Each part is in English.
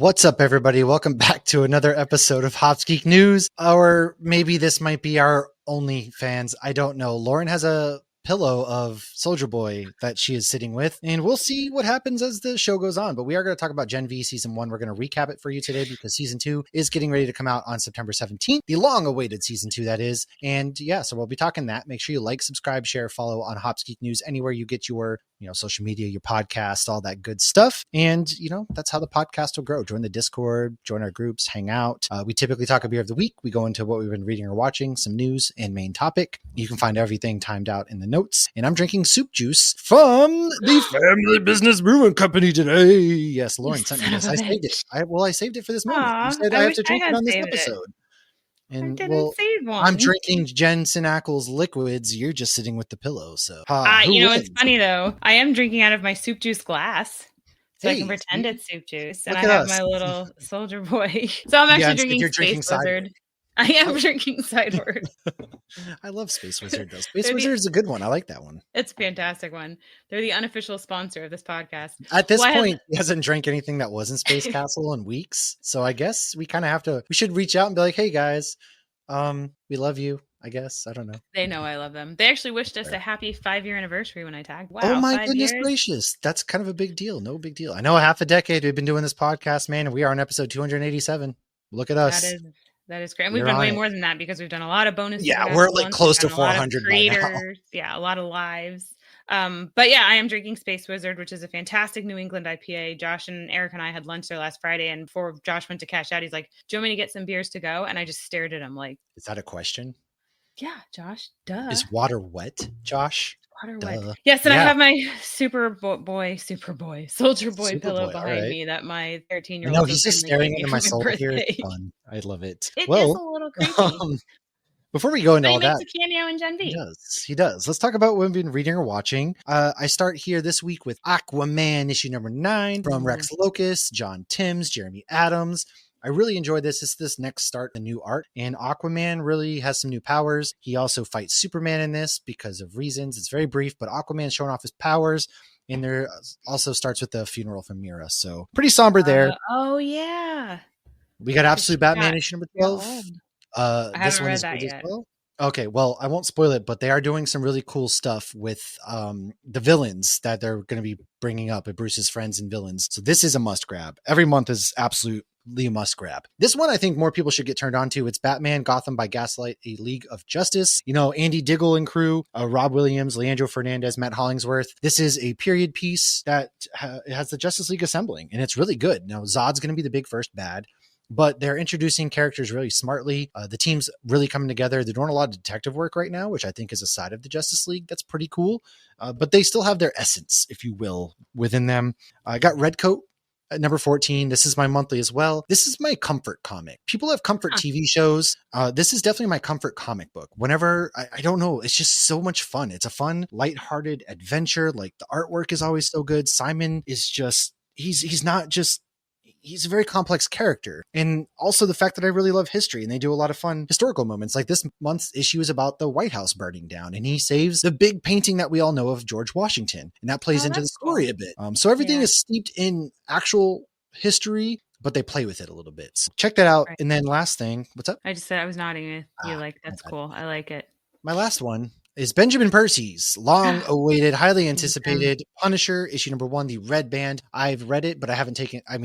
What's up, everybody? Welcome back to another episode of Hops Geek News. Or maybe this might be our only fans. I don't know. Lauren has a pillow of Soldier Boy that she is sitting with, and we'll see what happens as the show goes on. But we are going to talk about Gen V Season 1. We're going to recap it for you today because Season 2 is getting ready to come out on September 17th. The long-awaited Season 2, that is. And yeah, so we'll be talking that. Make sure you like, subscribe, share, follow on Hops Geek News anywhere you get your social media, your podcast, all that good stuff. And, that's how the podcast will grow. Join the Discord, join our groups, hang out. We typically talk a beer of the week. We go into what we've been reading or watching, some news and main topic. You can find everything timed out in the notes. And I'm drinking soup juice from the Family Business Brewing Company today. Yes, Lauren sent me this. I saved it. I saved it for this moment. You said I have to drink it on this episode. And save one. I'm drinking Jensen Ackles liquids. You're just sitting with the pillow. So, it's funny though. I am drinking out of my soup juice glass, so I can pretend it's soup juice, and I have my little Soldier Boy. So I'm actually drinking Space Wizard. I am drinking Sideward. I love Space Wizard though. Space Wizard is a good one. I like that one. It's a fantastic one. They're the unofficial sponsor of this podcast. At this point, he hasn't drank anything that wasn't Space Castle in weeks. So I guess we kind of have to, we should reach out and be like, hey guys, we love you. I guess. I don't know. They know I love them. They actually wished us a happy 5-year anniversary when I tagged. Wow. Oh my goodness gracious. That's kind of a big deal. No big deal. I know half a decade we've been doing this podcast, man, and we are on episode 287. Look at us. That is great. And we've done way more than that because we've done a lot of bonuses. Yeah, we're like close to 400 by now. Yeah, a lot of lives. But yeah, I am drinking Space Wizard, which is a fantastic New England IPA. Josh and Eric and I had lunch there last Friday, and before Josh went to cash out, he's like, "Do you want me to get some beers to go?" And I just stared at him like, "Is that a question?" Yeah, Josh. Duh. Is water wet, Josh? Water wet. Yes, and I have my Soldier Boy pillow behind me that my 13-year-old. No, he's just staring into my soul here. It's fun. I love it. It is a little creepy. Before we go into all that, he makes a cameo in Gen V. He does. Let's talk about what we've been reading or watching. I start here this week with Aquaman issue number 9 from Rex Locust, John Timms, Jeremy Adams. I really enjoyed this. It's this next start, the new art. And Aquaman really has some new powers. He also fights Superman in this because of reasons. It's very brief, but Aquaman's showing off his powers. And there also starts with the funeral from Mira. So pretty somber there. Oh, yeah. We got Absolute Batman issue number 12. I haven't read that yet. Well. Okay, well, I won't spoil it, but they are doing some really cool stuff with the villains that they're going to be bringing up at Bruce's friends and villains. So this is a must grab. Every month is absolutely a must grab. This one I think more people should get turned on to. It's Batman Gotham by Gaslight, a League of Justice. Andy Diggle and crew, Rob Williams, Leandro Fernandez, Matt Hollingsworth. This is a period piece that has the Justice League assembling, and it's really good. Now, Zod's going to be the big first bad, but they're introducing characters really smartly. The team's really coming together. They're doing a lot of detective work right now, which I think is a side of the Justice League that's pretty cool. But they still have their essence, if you will, within them. I got Redcoat at number 14. This is my monthly as well. This is my comfort comic. People have comfort TV shows. This is definitely my comfort comic book. Whenever, I don't know, it's just so much fun. It's a fun, lighthearted adventure. Like, the artwork is always so good. Simon is just, he's not just, he's a very complex character. And also the fact that I really love history, and they do a lot of fun historical moments. Like this month's issue is about the White House burning down, and he saves the big painting that we all know of George Washington. And that plays into the story a bit. So everything is steeped in actual history, but they play with it a little bit. So check that out. Right. And then last thing, what's up? I just said I was nodding with you. That's cool. I like it. My last one is Benjamin Percy's long-awaited, highly anticipated Punisher, issue number 1, the Red Band. I've read it, but I haven't taken, I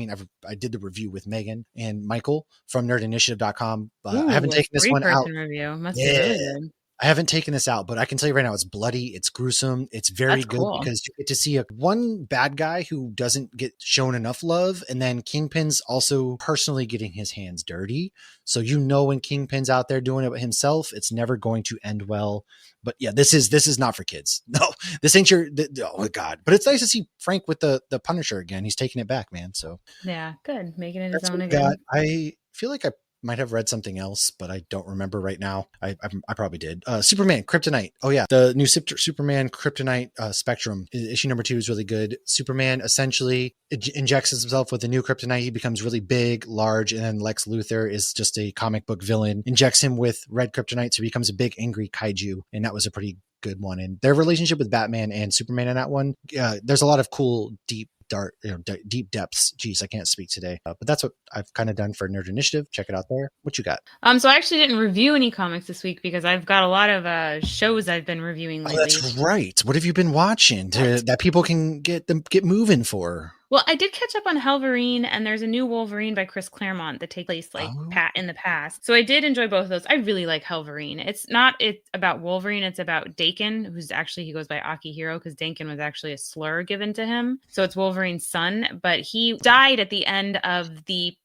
did the review with Megan and Michael from nerdinitiative.com. I haven't taken this one out. Review. Must be really good. I haven't taken this out, but I can tell you right now, it's bloody, it's gruesome, it's very good because you get to see one bad guy who doesn't get shown enough love, and then Kingpin's also personally getting his hands dirty. So when Kingpin's out there doing it himself, it's never going to end well. But yeah, this is not for kids. No, this ain't oh my God. But it's nice to see Frank with the Punisher again. He's taking it back, man. So yeah, good. Making it his own again. I feel like I might have read something else, but I don't remember right now. I probably did. Superman Kryptonite. Oh yeah, the new Superman Kryptonite Spectrum issue number 2 is really good. Superman essentially injects himself with a new kryptonite. He becomes really big, large, and then Lex Luthor is just a comic book villain. Injects him with red kryptonite, so he becomes a big angry kaiju, and that was a pretty good one. And their relationship with Batman and Superman in that one, there's a lot of cool, deep dark, deep depths. Geez, I can't speak today. But that's what I've kind of done for Nerd Initiative. Check it out there. What you got? So I actually didn't review any comics this week because I've got a lot of shows I've been reviewing lately. Oh, that's right. What have you been watching that people can get moving for? Well, I did catch up on Helverine, and there's a new Wolverine by Chris Claremont that takes place in the past. So I did enjoy both of those. I really like Helverine. It's about Wolverine. It's about Daken, who's actually, he goes by Akihiro because Daken was actually a slur given to him. So it's Wolverine's son, but he died at the end of the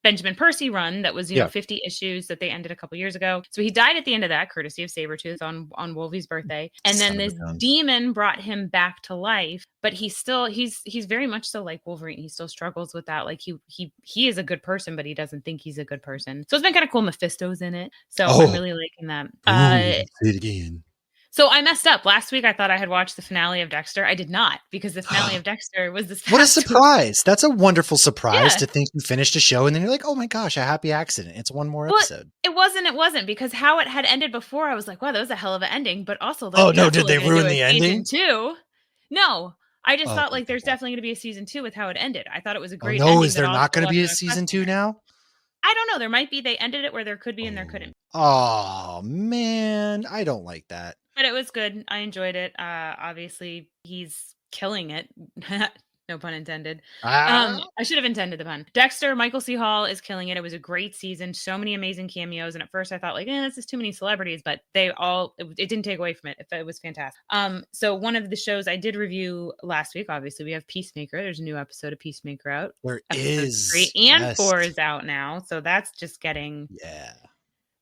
Benjamin Percy run that was, 50 issues that they ended a couple years ago. So he died at the end of that, courtesy of Sabretooth on Wolvie's birthday. And then this demon brought him back to life, but he's very much so like Wolverine. He still struggles with that. Like he is a good person, but he doesn't think he's a good person. So it's been kind of cool. Mephisto's in it. So I'm really liking that. Say it again. So I messed up. Last week I thought I had watched the finale of Dexter. I did not, because the finale of Dexter was this past What a surprise. week. That's a wonderful surprise to think you finished a show and then you're like, oh my gosh, a happy accident. It's one more episode. It wasn't because how it had ended before, I was like, wow, that was a hell of an ending. But also, did they ruin the ending? Season 2? No. I just thought there's definitely going to be a season 2 with how it ended. I thought it was a great ending. Is there not going to be a season 2 now? I don't know. There might be. They ended it where there could be and there couldn't. Oh, man. I don't like that. But it was good. I enjoyed it. Obviously, he's killing it. No pun intended. I should have intended the pun. Dexter, Michael C. Hall is killing it. It was a great season. So many amazing cameos. And at first I thought this is too many celebrities, but it didn't take away from it. It was fantastic. So one of the shows I did review last week, obviously we have Peacemaker. There's a new episode of Peacemaker out. There is. 3 and 4 is out now. So that's just getting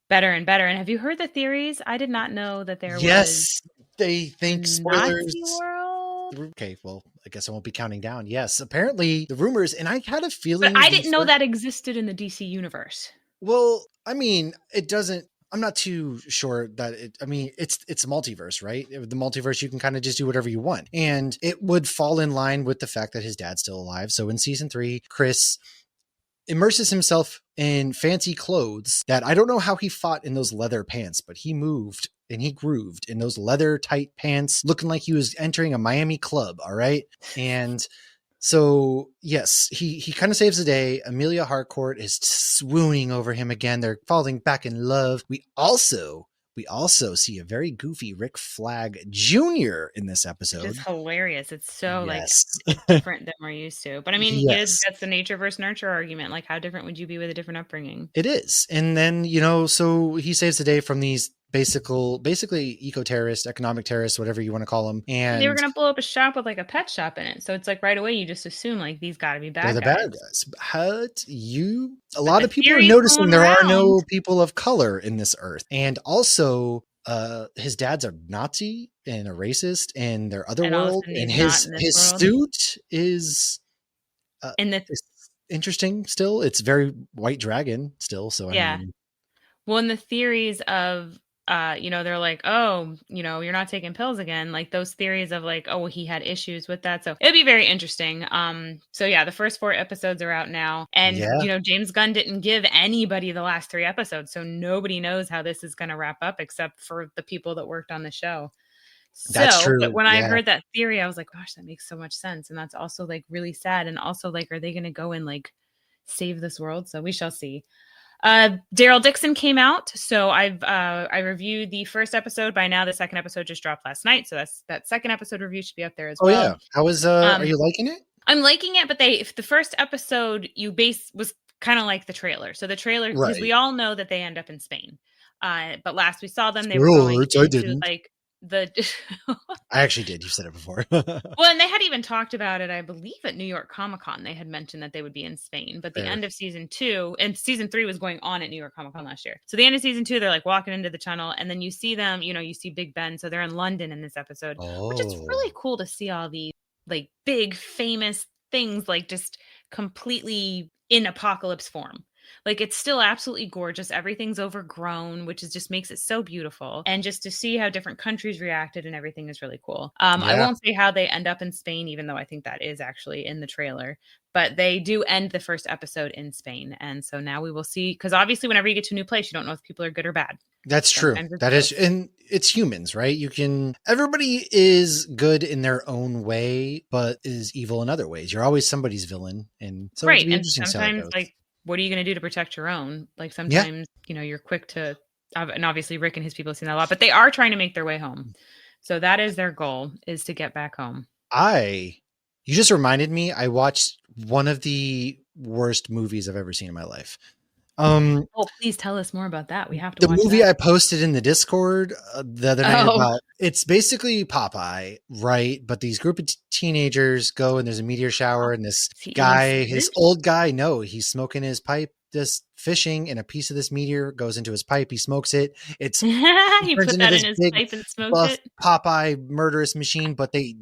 better and better. And have you heard the theories? I did not know that there was. Yes, they think spoilers. Nazi world? Okay, well, I guess I won't be counting down. Yes, apparently the rumors, and I had a feeling. But I didn't know that existed in the DC universe. Well, I mean, it doesn't. I'm not too sure that it's multiverse, right? The multiverse, you can kind of just do whatever you want. And it would fall in line with the fact that his dad's still alive. So in season 3, Chris immerses himself in fancy clothes that I don't know how he fought in those leather pants, but he moved and he grooved in those leather tight pants, looking like he was entering a Miami club. All right. And so, yes, he kind of saves the day. Amelia Harcourt is swooning over him again. They're falling back in love. We also see a very goofy Rick Flag Jr. in this episode. Which is hilarious. It's so different than we're used to. But I mean, that's the nature versus nurture argument. Like, how different would you be with a different upbringing? It is. And then, so he saves the day from these basically eco-terrorists, economic terrorists, whatever you want to call them. And they were going to blow up a shop with like a pet shop in it. So it's like right away, you just assume like these got to be bad guys. They're the bad guys. A lot of people are noticing there are no people of color in this earth. And also, his dad's a Nazi and a racist in their other world. And his suit is interesting still. It's very White Dragon still. So well, in the theories of they're like, oh, you're not taking pills again. Like those theories of like, oh, well, he had issues with that. So it'd be very interesting. So yeah, the first 4 episodes are out now. And, James Gunn didn't give anybody the last 3 episodes. So nobody knows how this is going to wrap up except for the people that worked on the show. That's true. But when I heard that theory, I was like, gosh, that makes so much sense. And that's also like really sad. And also like, are they going to go and like save this world? So we shall see. Daryl Dixon came out, so I reviewed the first episode. By now, the second episode just dropped last night, so that second episode review should be up there as well. Oh yeah, how is are you liking it? I'm liking it, but the first episode was kind of like the trailer. So the trailer, because we all know that they end up in Spain, but last we saw them, they were going into like I actually did. You said it before. Well, and they had even talked about it, I believe, at New York Comic Con. They had mentioned that they would be in Spain, but the end of season 2 and season 3 was going on at New York Comic Con last year. So the end of season 2, they're like walking into the tunnel, and then you see them, you see Big Ben. So they're in London in this episode, which is really cool to see all these like big famous things, like just completely in apocalypse form. Like it's still absolutely gorgeous. Everything's overgrown, which just makes it so beautiful. And just to see how different countries reacted and everything is really cool. I won't say how they end up in Spain, even though I think that is actually in the trailer. But they do end the first episode in Spain. And so now we will see, because obviously whenever you get to a new place, you don't know if people are good or bad. That's true. That is, and it's humans, right? Everybody is good in their own way, but is evil in other ways. You're always somebody's villain. And so it'd Right. be And interesting to see how it sometimes, goes. like, what are you going to do to protect your own? Like, Yeah. sometimes, you're quick to, and obviously Rick and his people have seen that a lot, but they are trying to make their way home. So that is their goal, is to get back home. You just reminded me, I watched one of the worst movies I've ever seen in my life. Oh, please tell us more about that. We have to The watch movie that. I posted in the Discord the other night Oh. about, it's basically Popeye, right? But these group of teenagers go and there's a meteor shower and this Is he eating guy, his spinach? old guy, no, he's smoking his pipe, just fishing, and a piece of this meteor goes into his pipe. He smokes it. He He turns put into that this in his big pipe and smoked buff it. Popeye murderous machine, but they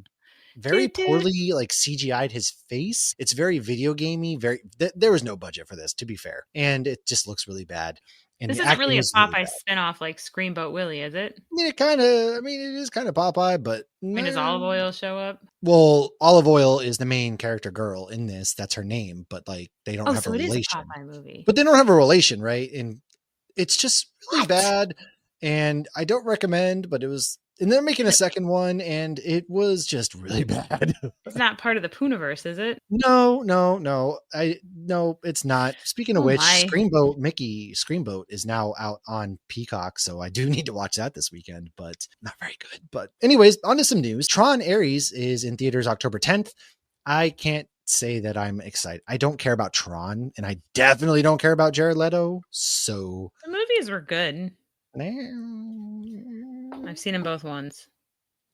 very Toot, toot. poorly like CGI'd his face. It's very video gamey. There was no budget for this, to be fair, and it just looks really bad. And This the isn't really acting a is really Popeye bad. spinoff like Screamboat Willie, is it? I mean, it is kind of Popeye, but Does Olive Oil show up? well, Olive Oil is the main character girl in this. That's her name, but like they don't Oh, have a so it is a relation. Popeye movie. But they don't have a relation, right? And it's just really What? bad. And I don't recommend, but it was, and they're making a second one, and it was just really bad. It's not part of the Pooniverse, is it? No, it's not. Speaking of Oh which, my. Screamboat is now out on Peacock, so I do need to watch that this weekend, but not very good. But anyways, on to some news. Tron Ares is in theaters October 10th. I can't say that I'm excited. I don't care about Tron, and I definitely don't care about Jared Leto. So The movies were good. I've seen them both once.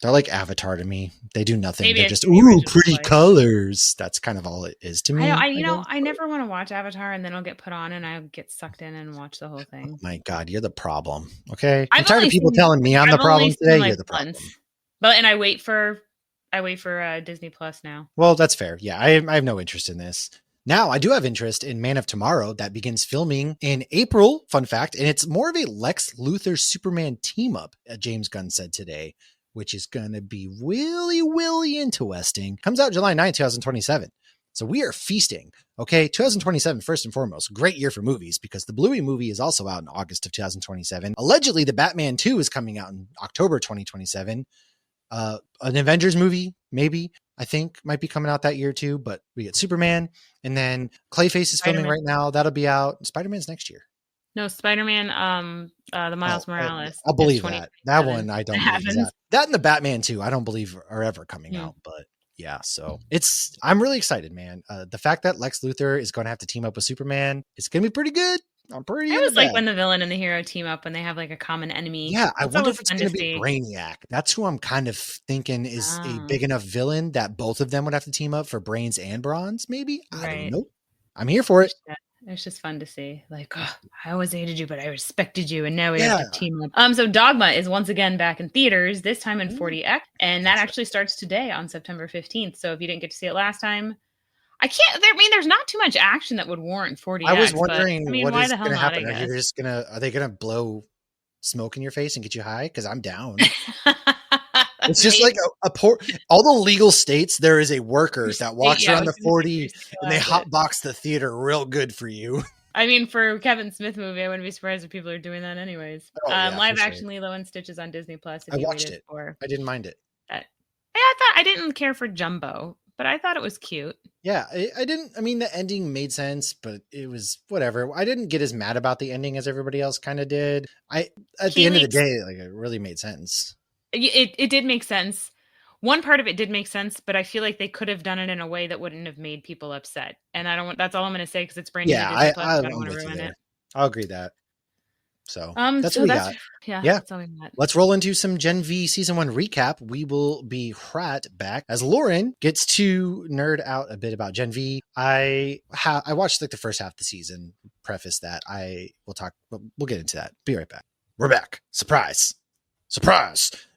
they're like Avatar to me. They do nothing. Maybe They're I've just, seen the ooh, original pretty twice. colors. That's kind of all it is to me. I guess. never want to watch Avatar, and then I'll get put on and I'll get sucked in and watch the whole thing. Oh my God, you're the problem. Okay. I'm I've tired of only people seen- telling me I'm the I've only problem seen, today. like, You're the problem. once. But and I wait for Disney Plus now. Well, that's fair. Yeah, I have no interest in this. Now, I do have interest in Man of Tomorrow that begins filming in April, fun fact, and it's more of a Lex Luthor Superman team up, James Gunn said today, which is going to be really interesting. Comes out July 9th, 2027. So we are feasting. Okay, 2027, first and foremost, great year for movies because the Bluey movie is also out in August of 2027. Allegedly, the Batman 2 is coming out in October 2027. An Avengers movie, maybe, I think might be coming out that year too, but we get Superman, and then Clayface is filming right now. That'll be out. Spider-Man's next year. No, Spider-Man, the Miles Morales. I'll believe that. That one I don't believe that. That and the Batman 2, I don't believe are ever coming out, but yeah, so I'm really excited, man. The fact that Lex Luthor is going to have to team up with Superman, it's going to be pretty good. I'm pretty. I was like when the villain and the hero team up when they have like a common enemy. Yeah, I wonder if it's going to be Brainiac. That's who I'm kind of thinking is a big enough villain that both of them would have to team up for brains and bronze. Maybe I don't know. I'm here for it. It's just fun to see. Like, oh, I always hated you, but I respected you, and now we have to team up. So Dogma is once again back in theaters. This time in 4DX, and that actually starts today on September 15th. So if you didn't get to see it last time. There's not too much action that would warrant 40X. I was wondering what why is the hell going to not, happen. Are they going to blow smoke in your face and get you high? Because I'm down. It's just like all the legal states. There is a worker that walks around the 40 and they hotbox the theater real good for you. I mean, for Kevin Smith movie, I wouldn't be surprised if people are doing that anyways. Live action Lilo and Stitch is on Disney Plus. I watched it. I didn't mind it. I didn't care for Jumbo, but I thought it was cute. Yeah, I didn't. I mean, the ending made sense, but it was whatever. I didn't get as mad about the ending as everybody else kind of did. At the end of the day, like it really made sense. It did make sense. One part of it did make sense, but I feel like they could have done it in a way that wouldn't have made people upset. And that's all I'm going to say because it's brand new. Yeah, I don't want to ruin it. I'll agree that. So that's what we got. Yeah. That's all we got. Let's roll into some Gen V season 1 recap. We will be right back as Lauren gets to nerd out a bit about Gen V. I watched like the first half of the season. Preface that we'll get into that. Be right back. We're back. Surprise.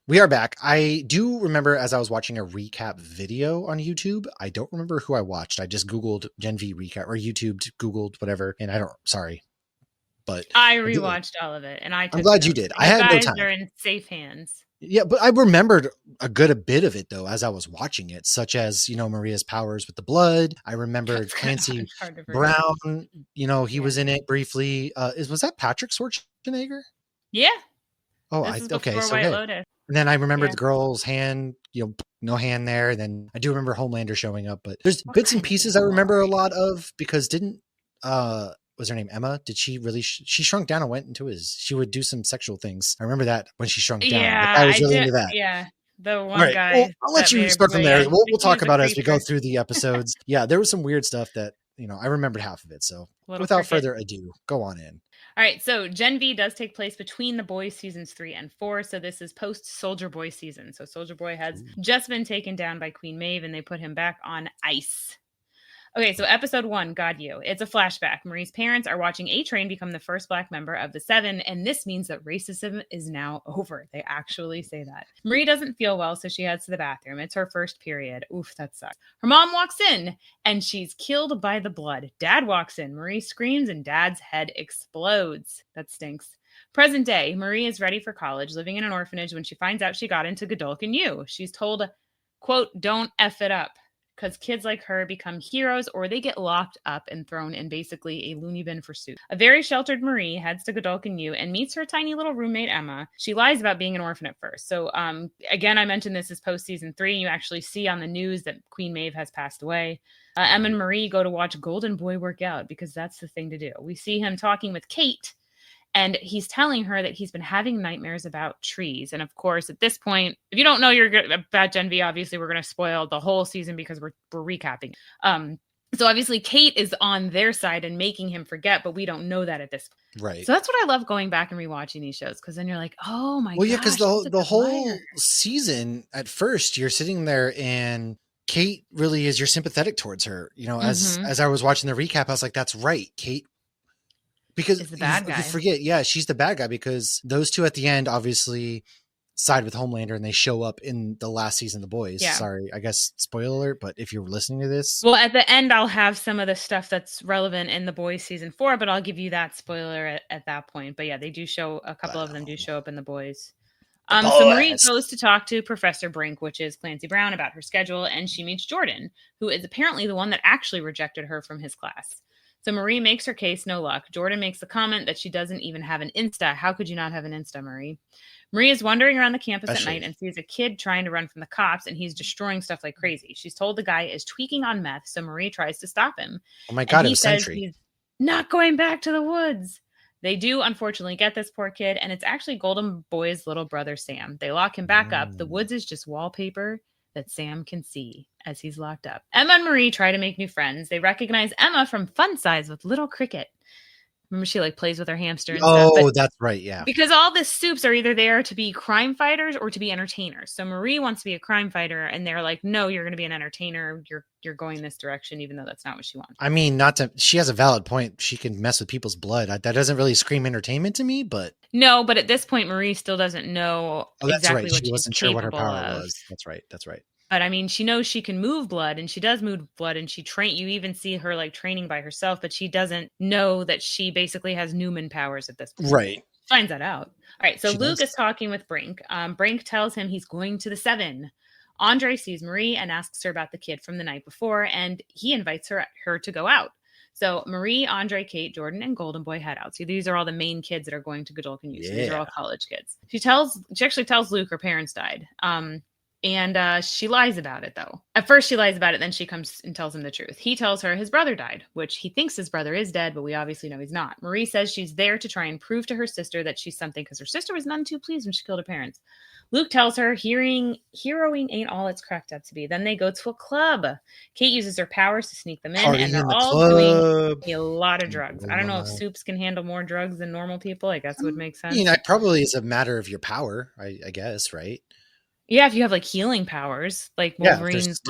We are back. I do remember as I was watching a recap video on YouTube, I don't remember who I watched. I just Googled Gen V recap or YouTube Googled whatever. And but I rewatched all of it, and I'm glad you did. I had no time. They're in safe hands. Yeah, but I remembered a bit of it though as I was watching it, such as Maria's powers with the blood. I remembered Clancy Brown. He was in it briefly. Was that Patrick Schwarzenegger? Yeah. Oh, This is okay. before So White okay. Lotus. And then I remember Yeah. the girl's hand, no hand there. Then I do remember Homelander showing up, but there's What bits and kind of pieces I people remember a are lot of because didn't was her name Emma? Did she really she shrunk down and went into she would do some sexual things. I remember that when she shrunk down. The Yeah, guy was I really did. into that. Yeah, the All one right. Well, guy I'll let that you made her start from boy. there. Yeah, We'll he talk was a about it as we go creeper. through the episodes. Yeah, there was some weird stuff that, I remembered half of it. So Little without cricket. further ado, go on in. All right, so Gen V does take place between The Boys seasons 3 and 4. So this is post Soldier Boy season. So Soldier Boy has just been taken down by Queen Maeve and they put him back on ice. Okay, so episode 1, God You. It's a flashback. Marie's parents are watching A-Train become the first Black member of the Seven, and this means that racism is now over. They actually say that. Marie doesn't feel well, so she heads to the bathroom. It's her first period. Oof, that sucks. Her mom walks in, and she's killed by the blood. Dad walks in. Marie screams, and Dad's head explodes. That stinks. Present day, Marie is ready for college, living in an orphanage when she finds out she got into Godolphin U. She's told, quote, don't F it up, because kids like her become heroes or they get locked up and thrown in basically a loony bin for soup. A very sheltered Marie heads to Godolphin U and meets her tiny little roommate, Emma. She lies about being an orphan at first. So, again, I mentioned this is post season 3. You actually see on the news that Queen Maeve has passed away. Emma and Marie go to watch Golden Boy work out because that's the thing to do. We see him talking with Kate, and he's telling her that he's been having nightmares about trees. And of course, at this point, if you don't know you're about Gen V, obviously we're going to spoil the whole season because we're recapping. So obviously Kate is on their side and making him forget, but we don't know that at this point. Right. So that's what I love going back and rewatching these shows, because then you're like, oh my god. Well, yeah, because the whole season at first you're sitting there and Kate really is, you're sympathetic towards her. As I was watching the recap, I was like, that's right, Kate. Because is the bad guy. You forget, yeah, she's the bad guy because those two at the end obviously side with Homelander and they show up in the last season of The Boys. Yeah. Sorry, I guess spoiler alert, but if you're listening to this. Well, at the end, I'll have some of the stuff that's relevant in The Boys season 4, but I'll give you that spoiler at that point. But yeah, they do show, a couple of them do show up in The Boys. So Marie goes to talk to Professor Brink, which is Clancy Brown, about her schedule, and she meets Jordan, who is apparently the one that actually rejected her from his class. So Marie makes her case, no luck. Jordan makes the comment that she doesn't even have an Insta. How could you not have an Insta, Marie? Marie is wandering around the campus at night and sees a kid trying to run from the cops, and he's destroying stuff like crazy. She's told the guy is tweaking on meth, so Marie tries to stop him. Oh my God, he says he's not going back to the woods. They do, unfortunately, get this poor kid, and it's actually Golden Boy's little brother, Sam. They lock him back up. The woods is just wallpaper that Sam can see as he's locked up. Emma and Marie try to make new friends. They recognize Emma from Fun Size with Little Cricket. Remember, she plays with her hamster and stuff. Oh, that's right, yeah. Because all the soups are either there to be crime fighters or to be entertainers. So Marie wants to be a crime fighter, and they're like, "No, you're going to be an entertainer. You're going this direction, even though that's not what she wants." I mean, she has a valid point. She can mess with people's blood. That doesn't really scream entertainment to me, but no. But at this point, Marie still doesn't know exactly what she wasn't sure what her power was. That's right. But I mean, she knows she can move blood, and she does move blood, and you even see her training by herself, but she doesn't know that she basically has Newman powers at this point. Right. Finds that out. All right. So Luke is talking with Brink. Brink tells him he's going to the Seven. Andre sees Marie and asks her about the kid from the night before, and he invites her to go out. So Marie, Andre, Kate, Jordan, and Golden Boy head out. So these are all the main kids that are going to Godolphin U. So these are all college kids. She actually tells Luke her parents died. And she lies about it, though. At first, she lies about it. Then she comes and tells him the truth. He tells her his brother died, which he thinks his brother is dead, but we obviously know he's not. Marie says she's there to try and prove to her sister that she's something because her sister was none too pleased when she killed her parents. Luke tells her heroing ain't all it's cracked up to be. Then they go to a club. Kate uses her powers to sneak them in, and they're all doing a lot of drugs. I don't know if soups can handle more drugs than normal people. I guess would make sense. I mean, that probably is a matter of your power, I guess, right? Yeah, if you have healing powers, like Wolverine's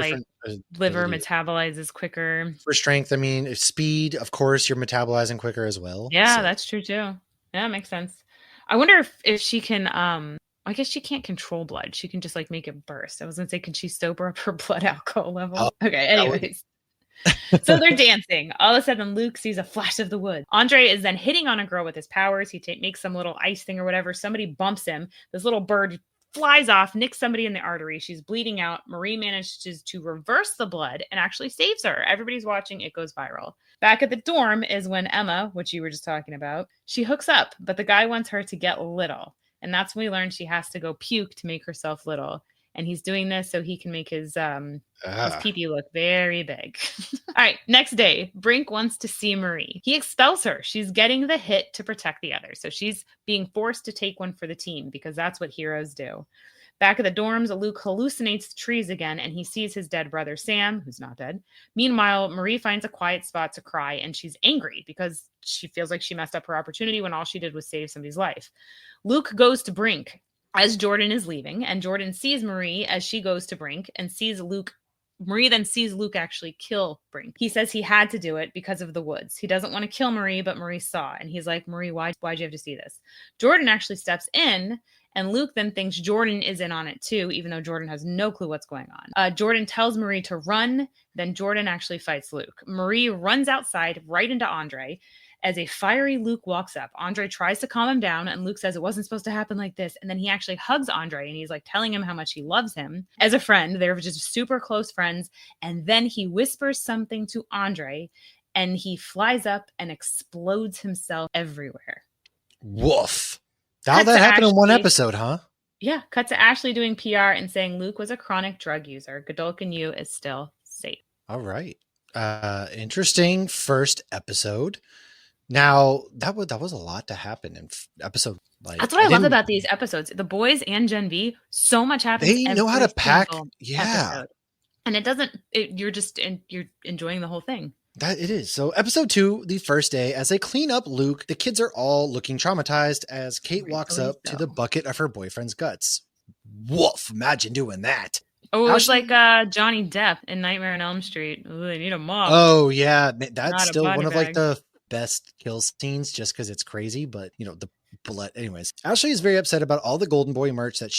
liver metabolizes quicker. For strength, I mean, speed, of course, you're metabolizing quicker as well. Yeah, that's true too. Yeah, makes sense. I wonder if she can I guess she can't control blood. She can just make it burst. I was gonna say, can she sober up her blood alcohol level? Okay, anyways. So they're dancing. All of a sudden, Luke sees a flash of the woods. Andre is then hitting on a girl with his powers. He makes some little ice thing or whatever. Somebody bumps him. This little bird flies off, nicks somebody in the artery. She's bleeding out. Marie manages to reverse the blood and actually saves her. Everybody's watching. It goes viral. Back at the dorm is when Emma, which you were just talking about, she hooks up, but the guy wants her to get little. And that's when we learn she has to go puke to make herself little. And he's doing this so he can make his pee-pee look very big. All right, next day, Brink wants to see Marie. He expels her. She's getting the hit to protect the others. So she's being forced to take one for the team because that's what heroes do. Back at the dorms, Luke hallucinates the trees again, and he sees his dead brother, Sam, who's not dead. Meanwhile, Marie finds a quiet spot to cry, and she's angry because she feels like she messed up her opportunity when all she did was save somebody's life. Luke goes to Brink as Jordan is leaving, and Jordan sees Marie as she goes to Brink and sees Luke. Marie then sees Luke actually kill Brink. He says he had to do it because of the woods. He doesn't want to kill Marie, but Marie saw. And he's like, Marie, why'd you have to see this? Jordan actually steps in, and Luke then thinks Jordan is in on it too, even though Jordan has no clue what's going on. Jordan tells Marie to run. Then Jordan actually fights Luke. Marie runs outside right into Andre. As a fiery Luke walks up, Andre tries to calm him down, and Luke says it wasn't supposed to happen like this. And then he actually hugs Andre, and he's like telling him how much he loves him as a friend. They're just super close friends. And then he whispers something to Andre, and he flies up and explodes himself everywhere. Woof. How that happened in one episode, huh? Yeah. Cut to Ashley doing PR and saying Luke was a chronic drug user. Godolkin U is still safe. All right. Interesting first episode. Now that was a lot to happen in episode. Like, that's what I love about these episodes. The boys and Gen V, so much happens. They know how to pack. Yeah, episode. And it doesn't. You're enjoying the whole thing. That it is. So episode 2, the first day, as they clean up Luke, the kids are all looking traumatized as Kate walks up to the bucket of her boyfriend's guts. Woof! Imagine doing that. Oh, it was like Johnny Depp in Nightmare on Elm Street. Ooh, they need a mop. Oh yeah, that's not still one of like the best kill scenes just because it's crazy, but the blood. Anyways, Ashley is very upset about all the Golden Boy merch that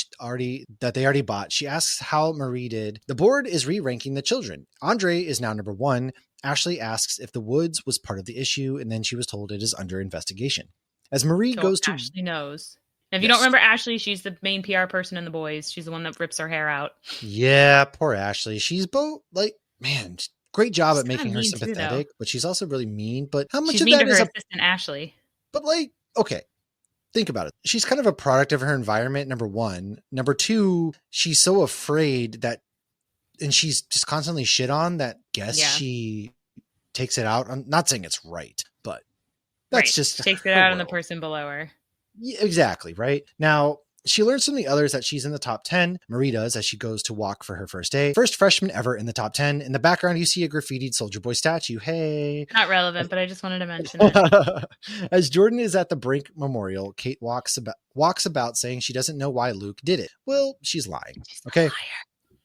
they already bought. She asks how Marie did. The board is re-ranking the children. Andre is now number 1. Ashley asks if the woods was part of the issue, and then she was told it is under investigation. As Marie goes to Ashley knows. And if you don't remember Ashley, she's the main PR person in The Boys. She's the one that rips her hair out. Yeah, poor Ashley. She's both man, great job at making her sympathetic, but she's also really mean. But how much she's of mean that to is her assistant Ashley? But okay, think about it. She's kind of a product of her environment. Number 1, number 2, she's so afraid that, and she's just constantly shit on that. She takes it out. I'm not saying it's right, but that's just takes it out on the person below her. Yeah, exactly. Right. Now, she learns from the others that she's in the top 10. Marie does as she goes to walk for her first day. First freshman ever in the top 10. In the background, you see a graffitied Soldier Boy statue. Hey. Not relevant, but I just wanted to mention it. As Jordan is at the Brink Memorial, Kate walks about saying she doesn't know why Luke did it. Well, she's lying. Okay.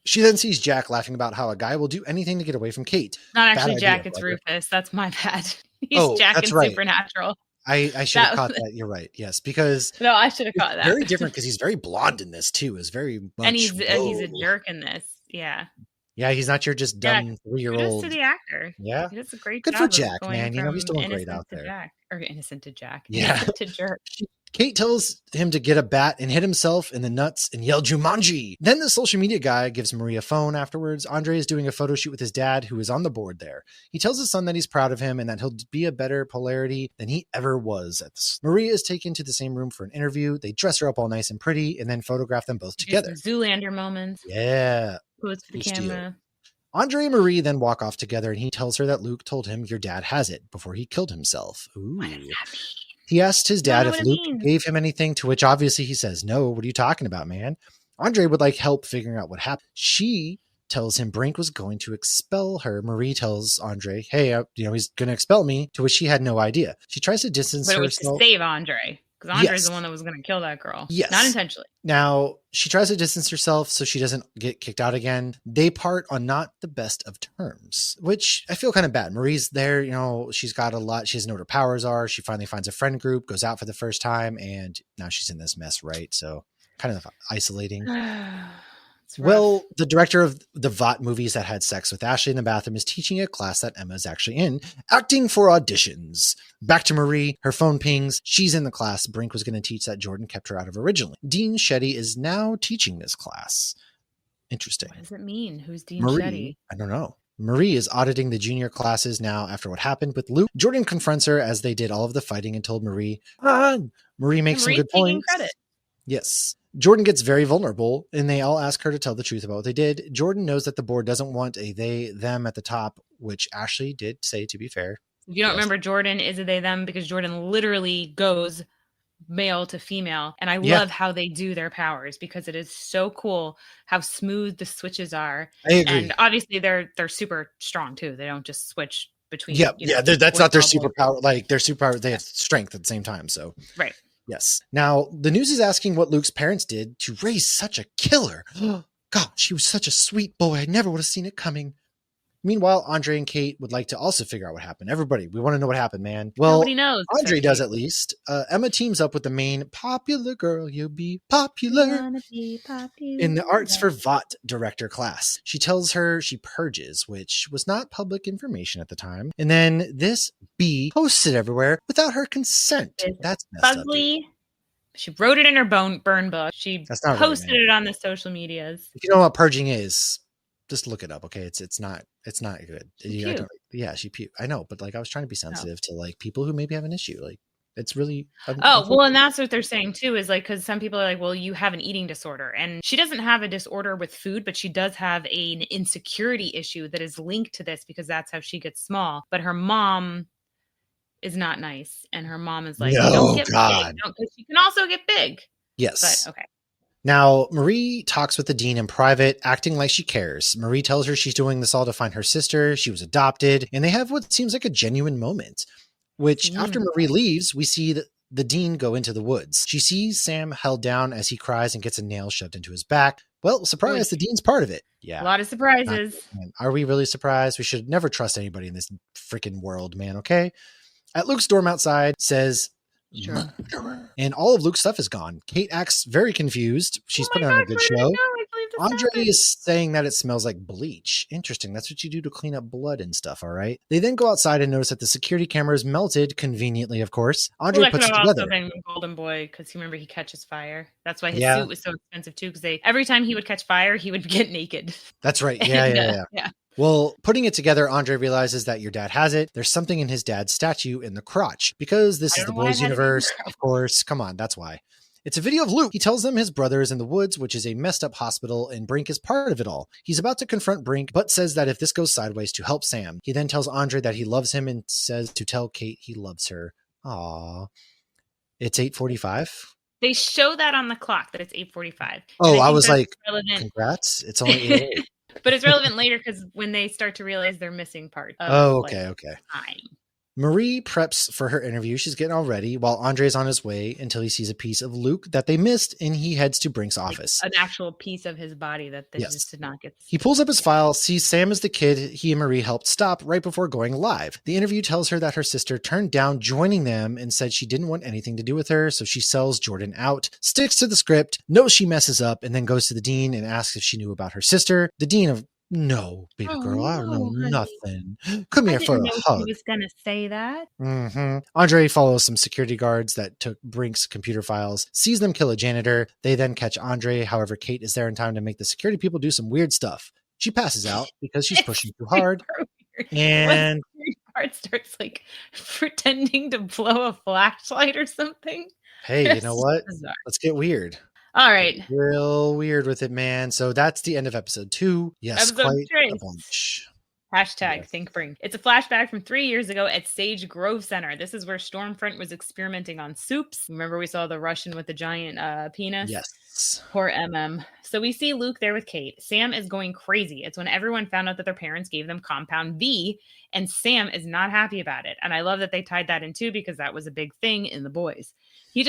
She then sees Jack laughing about how a guy will do anything to get away from Kate. Not actually Jack, it's Rufus. That's my bad. He's Jack in Supernatural. I should have caught that. You're right. Yes, because no, I should have caught that. Very different because he's very blonde in this too. Is very much, and he's a jerk in this. Yeah. Yeah, he's not your just dumb 3-year-old. To the actor. Yeah, he does a great job. Good for Jack, man. He's doing great out there. Innocent to Jack. Yeah. Innocent to jerk. Kate tells him to get a bat and hit himself in the nuts and yell Jumanji. Then the social media guy gives Marie a phone afterwards. Andre is doing a photo shoot with his dad, who is on the board there. He tells his son that he's proud of him and that he'll be a better polarity than he ever was. Marie is taken to the same room for an interview. They dress her up all nice and pretty and then photograph them both together. Zoolander moments. Yeah. Pose for the camera. Andre and Marie then walk off together and he tells her that Luke told him your dad has it before he killed himself. Ooh. What does that mean? He asked his dad if Luke gave him anything, to which obviously he says, no, what are you talking about, man? Andre would like help figuring out what happened. She tells him Brink was going to expel her. Marie tells Andre, hey, he's going to expel me, to which she had no idea. She tries to distance herself. But it was to save Andre. Because Andre's the one that was going to kill that girl. Yes. Not intentionally. Now, she tries to distance herself so she doesn't get kicked out again. They part on not the best of terms, which I feel kind of bad. Marie's there, she's got a lot. She doesn't know what her powers are. She finally finds a friend group, goes out for the first time, and now she's in this mess, right? So kind of isolating. Well, the director of the VOT movies that had sex with Ashley in the bathroom is teaching a class that Emma's actually in, acting for auditions. Back to Marie, her phone pings. She's in the class Brink was going to teach that Jordan kept her out of originally. Dean Shetty is now teaching this class. Interesting. What does it mean? Who's Dean Marie, Shetty? I don't know. Marie is auditing the junior classes now after what happened with Luke. Jordan confronts her as they did all of the fighting and told Marie, Marie makes some good points. Credit. Yes. Jordan gets very vulnerable, and they all ask her to tell the truth about what they did. Jordan knows that the board doesn't want a they, them at the top, which Ashley did say, to be fair. If you don't Yes. remember, Jordan is a they, them, because Jordan literally goes male to female. And I Yeah. love how they do their powers because it is so cool how smooth the switches are. I agree. And obviously they're super strong too. They don't just switch between. Yeah, you know, that's boy, not their girl, boy, superpower. Like their superpower, they have strength at the same time. So right. yes. Now the news is asking what Luke's parents did to raise such a killer. God, she was such a sweet boy. I never would have seen it coming. Meanwhile, Andre and Kate would like to also figure out what happened. Everybody, we want to know what happened, man. Well, Nobody knows. Andre except does Kate. at least. Emma teams up with the main popular girl. You'll be popular Wanna be popular. in the Arts for Vought director class. She tells her she purges, which was not public information at the time. And then this bee posted everywhere without her consent. It's That's messed up, dude. Fugly. She wrote it in her burn book. She That's not right, posted man. it on the social medias. If you know what purging is, just look it up, okay? It's not good. She I don't- yeah, she puked. I know, but like I was trying to be sensitive to like people who maybe have an issue. Like it's really Oh, well, and that's what they're saying too, is like, because some people are like, well, you have an eating disorder. And she doesn't have a disorder with food, but she does have an insecurity issue that is linked to this because that's how she gets small. But her mom is not nice. And her mom is like, No, don't get God. big. Because she can also get big. Yes. But okay. Now, Marie talks with the dean in private, acting like she cares. Marie tells her she's doing this all to find her sister. She was adopted, and they have what seems like a genuine moment, which after Marie leaves, we see the dean go into the woods. She sees Sam held down as he cries and gets a nail shoved into his back. Well, surprise, the dean's part of it. Yeah. A lot of surprises. Are we really surprised? We should never trust anybody in this freaking world, man, okay? At Luke's dorm outside says, Sure. And all of Luke's stuff is gone. Kate acts very confused. She's putting on a good show. Andre is saying that it smells like bleach. Interesting. That's what you do to clean up blood and stuff, all right? They then go outside and notice that the security camera is melted, conveniently, of course. Andre puts it together. Golden Boy, because you remember he catches fire. That's why his suit was so expensive too, because every time he would catch fire, he would get naked. That's right. Yeah. Well, putting it together, Andre realizes that your dad has it. There's something in his dad's statue in the crotch. Because this is the boys' universe, of course. Come on, that's why. It's a video of Luke. He tells them his brother is in the woods, which is a messed up hospital, and Brink is part of it all. He's about to confront Brink, but says that if this goes sideways, to help Sam. He then tells Andre that he loves him and says to tell Kate he loves her. Aww. It's 8:45. They show that on the clock, that it's 8:45. Oh, I was like, congrats. It's only 8:08. But it's relevant later because when they start to realize they're missing part of okay. time. Marie preps for her interview. She's getting all ready while Andre's on his way until he sees a piece of Luke that they missed, and he heads to Brink's office. An actual piece of his body that they just did not get. He pulls up his file, sees Sam as the kid he and Marie helped stop right before going live. The interview tells her that her sister turned down joining them and said she didn't want anything to do with her, so she sells Jordan out, sticks to the script, knows she messes up, and then goes to the dean and asks if she knew about her sister. The dean of No, baby girl, I don't know nothing. Come here for a hug. He was going to say that. Andre follows some security guards that took Brink's computer files, sees them kill a janitor. They then catch Andre. However, Kate is there in time to make the security people do some weird stuff. She passes out because she's pushing too hard. And Part starts like pretending to blow a flashlight or something. Hey, you know what? Bizarre. Let's get weird. All right. Get real weird with it, man. So that's the end of episode 2. Yes, quite a bunch. Hashtag think Brink. It's a flashback from 3 years ago at Sage Grove Center. This is where Stormfront was experimenting on soups. Remember we saw the Russian with the giant penis? Yes. Poor MM. So we see Luke there with Kate. Sam is going crazy. It's when everyone found out that their parents gave them Compound V, and Sam is not happy about it. And I love that they tied that in too, because that was a big thing in the boys. Sam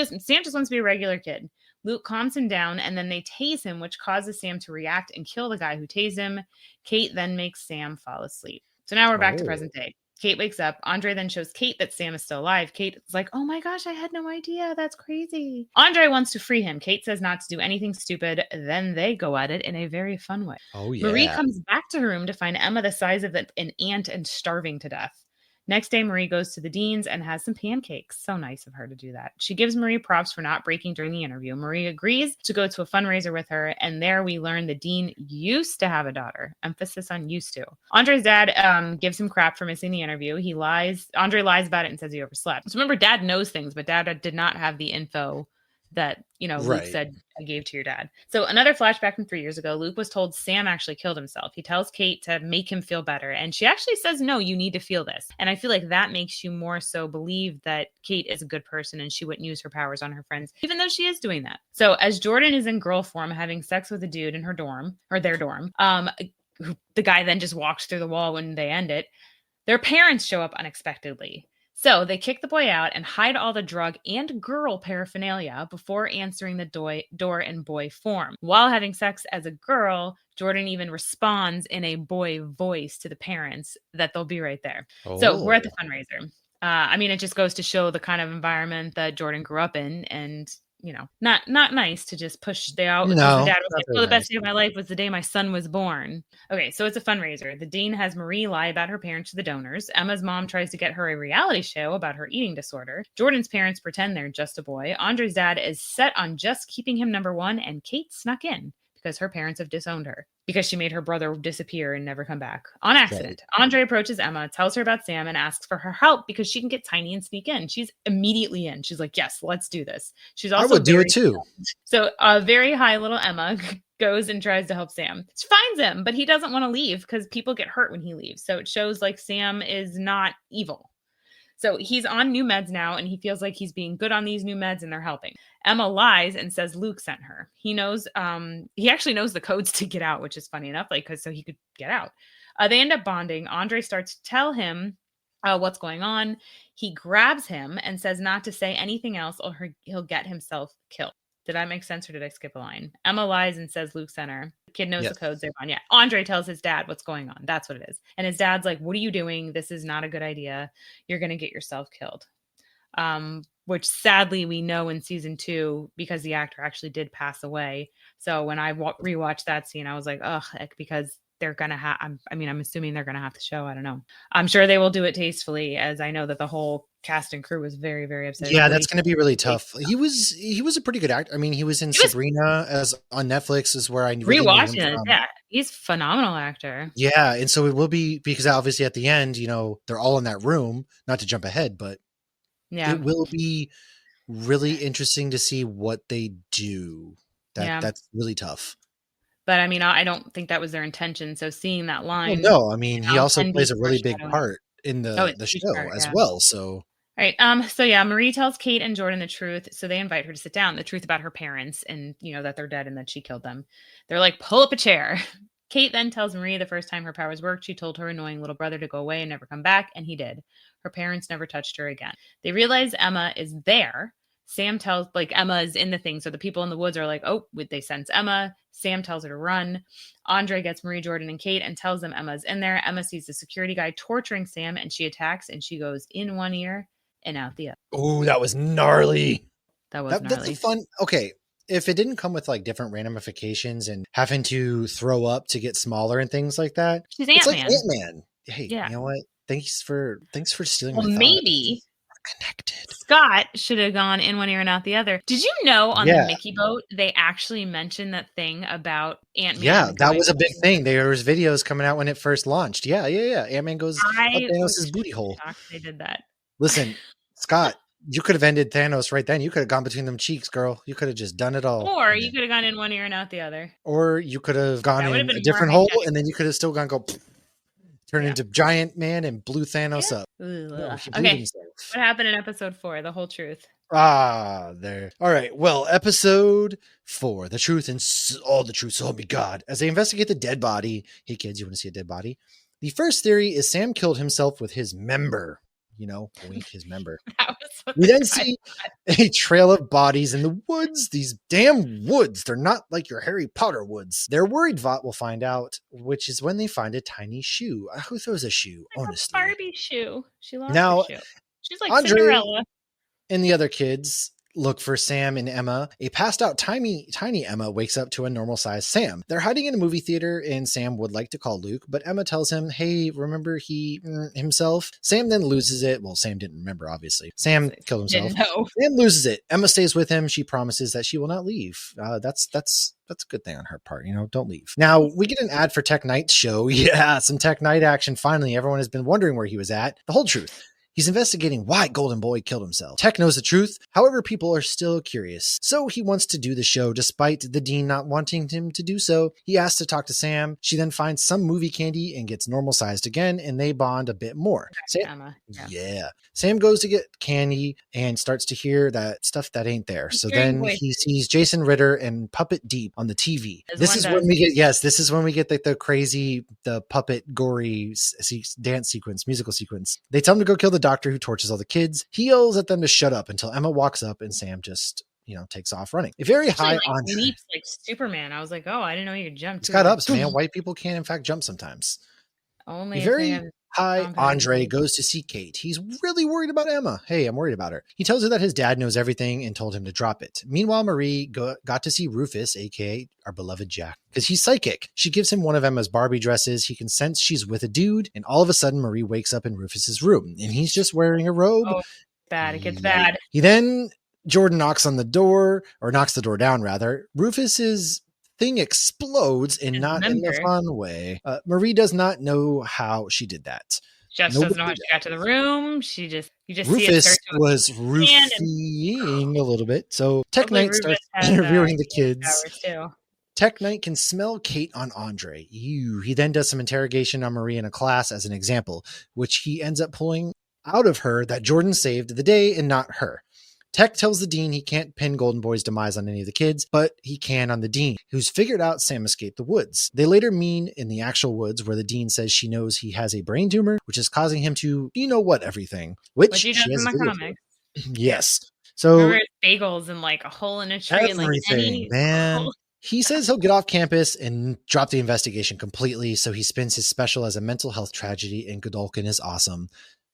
just wants to be a regular kid. Luke calms him down, and then they tase him, which causes Sam to react and kill the guy who tased him. Kate then makes Sam fall asleep. So now we're back to present day. Kate wakes up. Andre then shows Kate that Sam is still alive. Kate is like, oh my gosh, I had no idea. That's crazy. Andre wants to free him. Kate says not to do anything stupid. Then they go at it in a very fun way. Oh, yeah. Marie comes back to her room to find Emma the size of an ant and starving to death. Next day, Marie goes to the dean's and has some pancakes. So nice of her to do that. She gives Marie props for not breaking during the interview. Marie agrees to go to a fundraiser with her, and there we learn the dean used to have a daughter. Emphasis on used to. Andre's dad gives him crap for missing the interview. Andre lies about it and says he overslept. So remember, Dad knows things, but Dad did not have the info that, Luke Right. said, I gave to your dad. So another flashback from 3 years ago, Luke was told Sam actually killed himself. He tells Kate to make him feel better. And she actually says, no, you need to feel this. And I feel like that makes you more so believe that Kate is a good person and she wouldn't use her powers on her friends, even though she is doing that. So as Jordan is in girl form, having sex with a dude in her dorm or their dorm, the guy then just walks through the wall when they end it. Their parents show up unexpectedly. So they kick the boy out and hide all the drug and girl paraphernalia before answering the door in boy form. While having sex as a girl, Jordan even responds in a boy voice to the parents that they'll be right there. So we're at the fundraiser. It just goes to show the kind of environment that Jordan grew up in, and not nice to just push the out. No, the dad was like, the best day of my life was the day my son was born. Okay, so it's a fundraiser. The dean has Marie lie about her parents to the donors. Emma's mom tries to get her a reality show about her eating disorder. Jordan's parents pretend they're just a boy. Andre's dad is set on just keeping him number one, and Kate snuck in because her parents have disowned her because she made her brother disappear and never come back on accident. Right. Andre approaches Emma, tells her about Sam, and asks for her help because she can get tiny and sneak in. She's immediately in. She's like, yes, let's do this. She's also I would do it too. So a very high little Emma goes and tries to help Sam. She finds him, but he doesn't want to leave because people get hurt when he leaves. So it shows like Sam is not evil. So he's on new meds now, and he feels like he's being good on these new meds, and they're helping. Emma lies and says Luke sent her. He knows, he actually knows the codes to get out, which is funny enough, so he could get out. They end up bonding. Andre starts to tell him what's going on. He grabs him and says not to say anything else, or he'll get himself killed. Did that make sense, or did I skip a line? Emma lies and says Luke sent her. The kid knows the codes. They're on. Yeah. Andre tells his dad what's going on. That's what it is. And his dad's like, what are you doing? This is not a good idea. You're going to get yourself killed. Which sadly we know in season 2 because the actor actually did pass away. So when I rewatched that scene, I was like, ugh, because they're going to have, I'm assuming they're going to have to show, I don't know. I'm sure they will do it tastefully, as I know that the whole cast and crew was very, very upset. Yeah, that's going to be really tough. He was a pretty good actor. I mean, he was in Sabrina as on Netflix is where I rewatched it. Yeah, he's a phenomenal actor. Yeah, and so it will be, because obviously at the end, they're all in that room, not to jump ahead, but it will be really interesting to see what they do. That's really tough. But I don't think that was their intention. So seeing that line. Well, no, he also plays a really big part in the show as well. So. All right. Marie tells Kate and Jordan the truth. So they invite her to sit down, the truth about her parents and, that they're dead and that she killed them. They're like, pull up a chair. Kate then tells Marie the first time her powers worked, she told her annoying little brother to go away and never come back. And he did. Her parents never touched her again. They realize Emma is there. Sam tells, Emma is in the thing. So the people in the woods are like, oh, they sense Emma. Sam tells her to run. Andre gets Marie, Jordan, and Kate and tells them Emma's in there. Emma sees the security guy torturing Sam, and she attacks, and she goes in one ear and out the other. Oh, that was gnarly. Gnarly. That's a fun. Okay. If it didn't come with different randomifications and having to throw up to get smaller and things like that. She's Ant-Man. It's like Ant-Man. Hey, you know what? Thanks for stealing my thought. Maybe connected. Scott should have gone in one ear and out the other. Did you know on the Mickey boat they actually mentioned that thing about Ant-Man? Yeah, that was a big thing. There was videos coming out when it first launched. Yeah. Ant-Man goes up Thanos' booty hole. They did that. Listen, Scott, you could have ended Thanos right then. You could have gone between them cheeks, girl. You could have just done it all. Or you could have gone in one ear and out the other. Or you could have gone in a different hole, and then you could have still turn into Giant Man and blew Thanos up. No, okay. What happened in episode 4? The whole truth. There. All right. Well, episode 4, the truth and all the truth. So help me God. As they investigate the dead body. Hey kids, you want to see a dead body? The first theory is Sam killed himself with his member. Wink, his member. We then see a trail of bodies in the woods. These damn woods. They're not like your Harry Potter woods. They're worried Vought will find out, which is when they find a tiny shoe. Who throws a shoe, honestly? A Barbie shoe. She lost her shoe. She's like Andre Cinderella. And the other kids look for Sam and Emma. A passed out tiny Emma wakes up to a normal sized Sam. They're hiding in a movie theater and Sam would like to call Luke, but Emma tells him, hey, remember himself? Sam then loses it. Well, Sam didn't remember, obviously. Sam killed himself. Sam loses it. Emma stays with him. She promises that she will not leave. That's a good thing on her part. Don't leave. Now we get an ad for Tech Knight's show. Yeah, some Tech Knight action. Finally, everyone has been wondering where he was at. The whole truth. He's investigating why Golden Boy killed himself. Tech knows the truth, however, people are still curious. So he wants to do the show despite the dean not wanting him to do so. He asks to talk to Sam. She then finds some movie candy and gets normal sized again, and they bond a bit more. Emma. Yeah. Sam goes to get candy and starts to hear that stuff that ain't there. So then he sees Jason Ritter and Puppet Deep on the TV. This is when we get the crazy, the puppet gory dance sequence, musical sequence. They tell him to go kill the doctor who tortures all the kids. He yells at them to shut up until Emma walks up and Sam just takes off running. A very high on leaps like Superman. I was like, oh, I didn't know you could jump. It's got ups, man. White people can in fact jump sometimes. Only very high Andre goes to see Kate. He's really worried about Emma. Hey, I'm worried about her. He tells her that his dad knows everything and told him to drop it. Meanwhile, Marie got to see Rufus, aka our beloved Jack, because he's psychic. She gives him one of Emma's Barbie dresses. He can sense she's with a dude, and all of a sudden Marie wakes up in Rufus's room, and he's just wearing a robe. Oh, bad. It gets bad. Jordan knocks the door down rather. Rufus's thing explodes and not in the fun way. Marie does not know how she did that. Just doesn't know how she got to the room. You just Rufus see it was roofing a little bit. So Tech Knight starts interviewing the kids. Tech Knight can smell Kate on Andre. He then does some interrogation on Marie in a class as an example, which he ends up pulling out of her that Jordan saved the day and not her. Tech tells the dean he can't pin Golden Boy's demise on any of the kids, but he can on the dean, who's figured out Sam escaped the woods. They later meet in the actual woods where the dean says she knows he has a brain tumor, which is causing him to, everything. Which he does in the comics. Yes. So bagels and like a hole in a tree. Everything, man. He says he'll get off campus and drop the investigation completely, so he spins his special as a mental health tragedy, and Godolkin is awesome.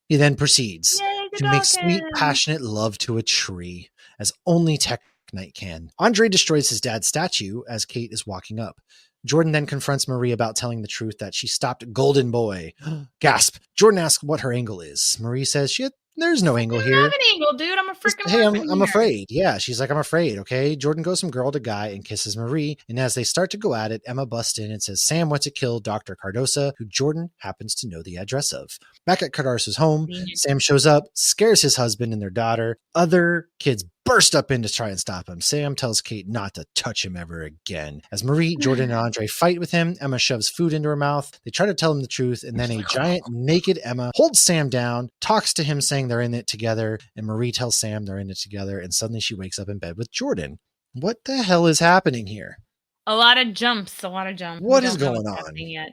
He then proceeds to make sweet, passionate love to a tree, as only Tech Knight can. Andre destroys his dad's statue as Kate is walking up. Jordan then confronts Marie about telling the truth that she stopped Golden Boy. Gasp. Jordan asks what her angle is. Marie says there's no angle here. I have an angle, dude. I'm a freaking Hey, I'm afraid. Yeah, she's like, I'm afraid, okay? Jordan goes from girl to guy and kisses Marie, and as they start to go at it, Emma busts in and says Sam went to kill Dr. Cardosa, who Jordan happens to know the address of. Back at Cardosa's home, Sam shows up, scares his husband and their daughter. Other kids burst up in to try and stop him. Sam tells Kate not to touch him ever again. As Marie, Jordan, and Andre fight with him, Emma shoves food into her mouth. They try to tell him the truth, and then a giant naked Emma holds Sam down, talks to him saying they're in it together, and Marie tells Sam they're in it together, and suddenly she wakes up in bed with Jordan. What the hell is happening here? A lot of jumps. What is going on? Yet.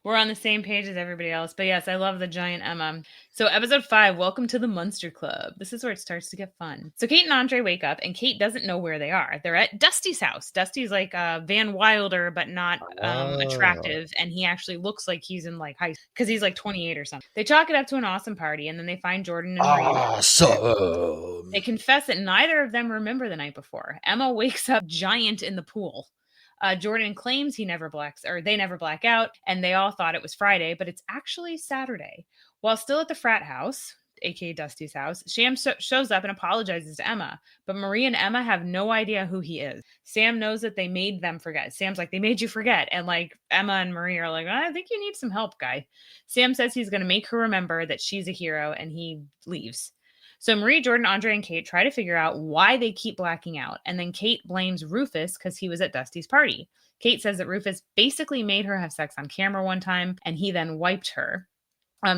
We're on the same page as everybody else. But yes, I love the giant Emma. So episode 5, welcome to the Munster Club. This is where it starts to get fun. So Kate and Andre wake up and Kate doesn't know where they are. They're at Dusty's house. Dusty's like Van Wilder, but not attractive. And he actually looks like he's in like high school because he's like 28 or something. They chalk it up to an awesome party and then they find Jordan and Marie. Awesome. They confess that neither of them remember the night before. Emma wakes up giant in the pool. Jordan claims they never black out, and they all thought it was Friday, but it's actually Saturday. While still at the frat house, aka Dusty's house, Sam shows up and apologizes to Emma, but Marie and Emma have no idea who he is. Sam knows that they made them forget. Sam's like, they made you forget. And like Emma and Marie are like, I think you need some help, guy. Sam says he's going to make her remember that she's a hero, and he leaves. So Marie, Jordan, Andre, and Kate try to figure out why they keep blacking out. And then Kate blames Rufus because he was at Dusty's party. Kate says that Rufus basically made her have sex on camera one time, and he then wiped her.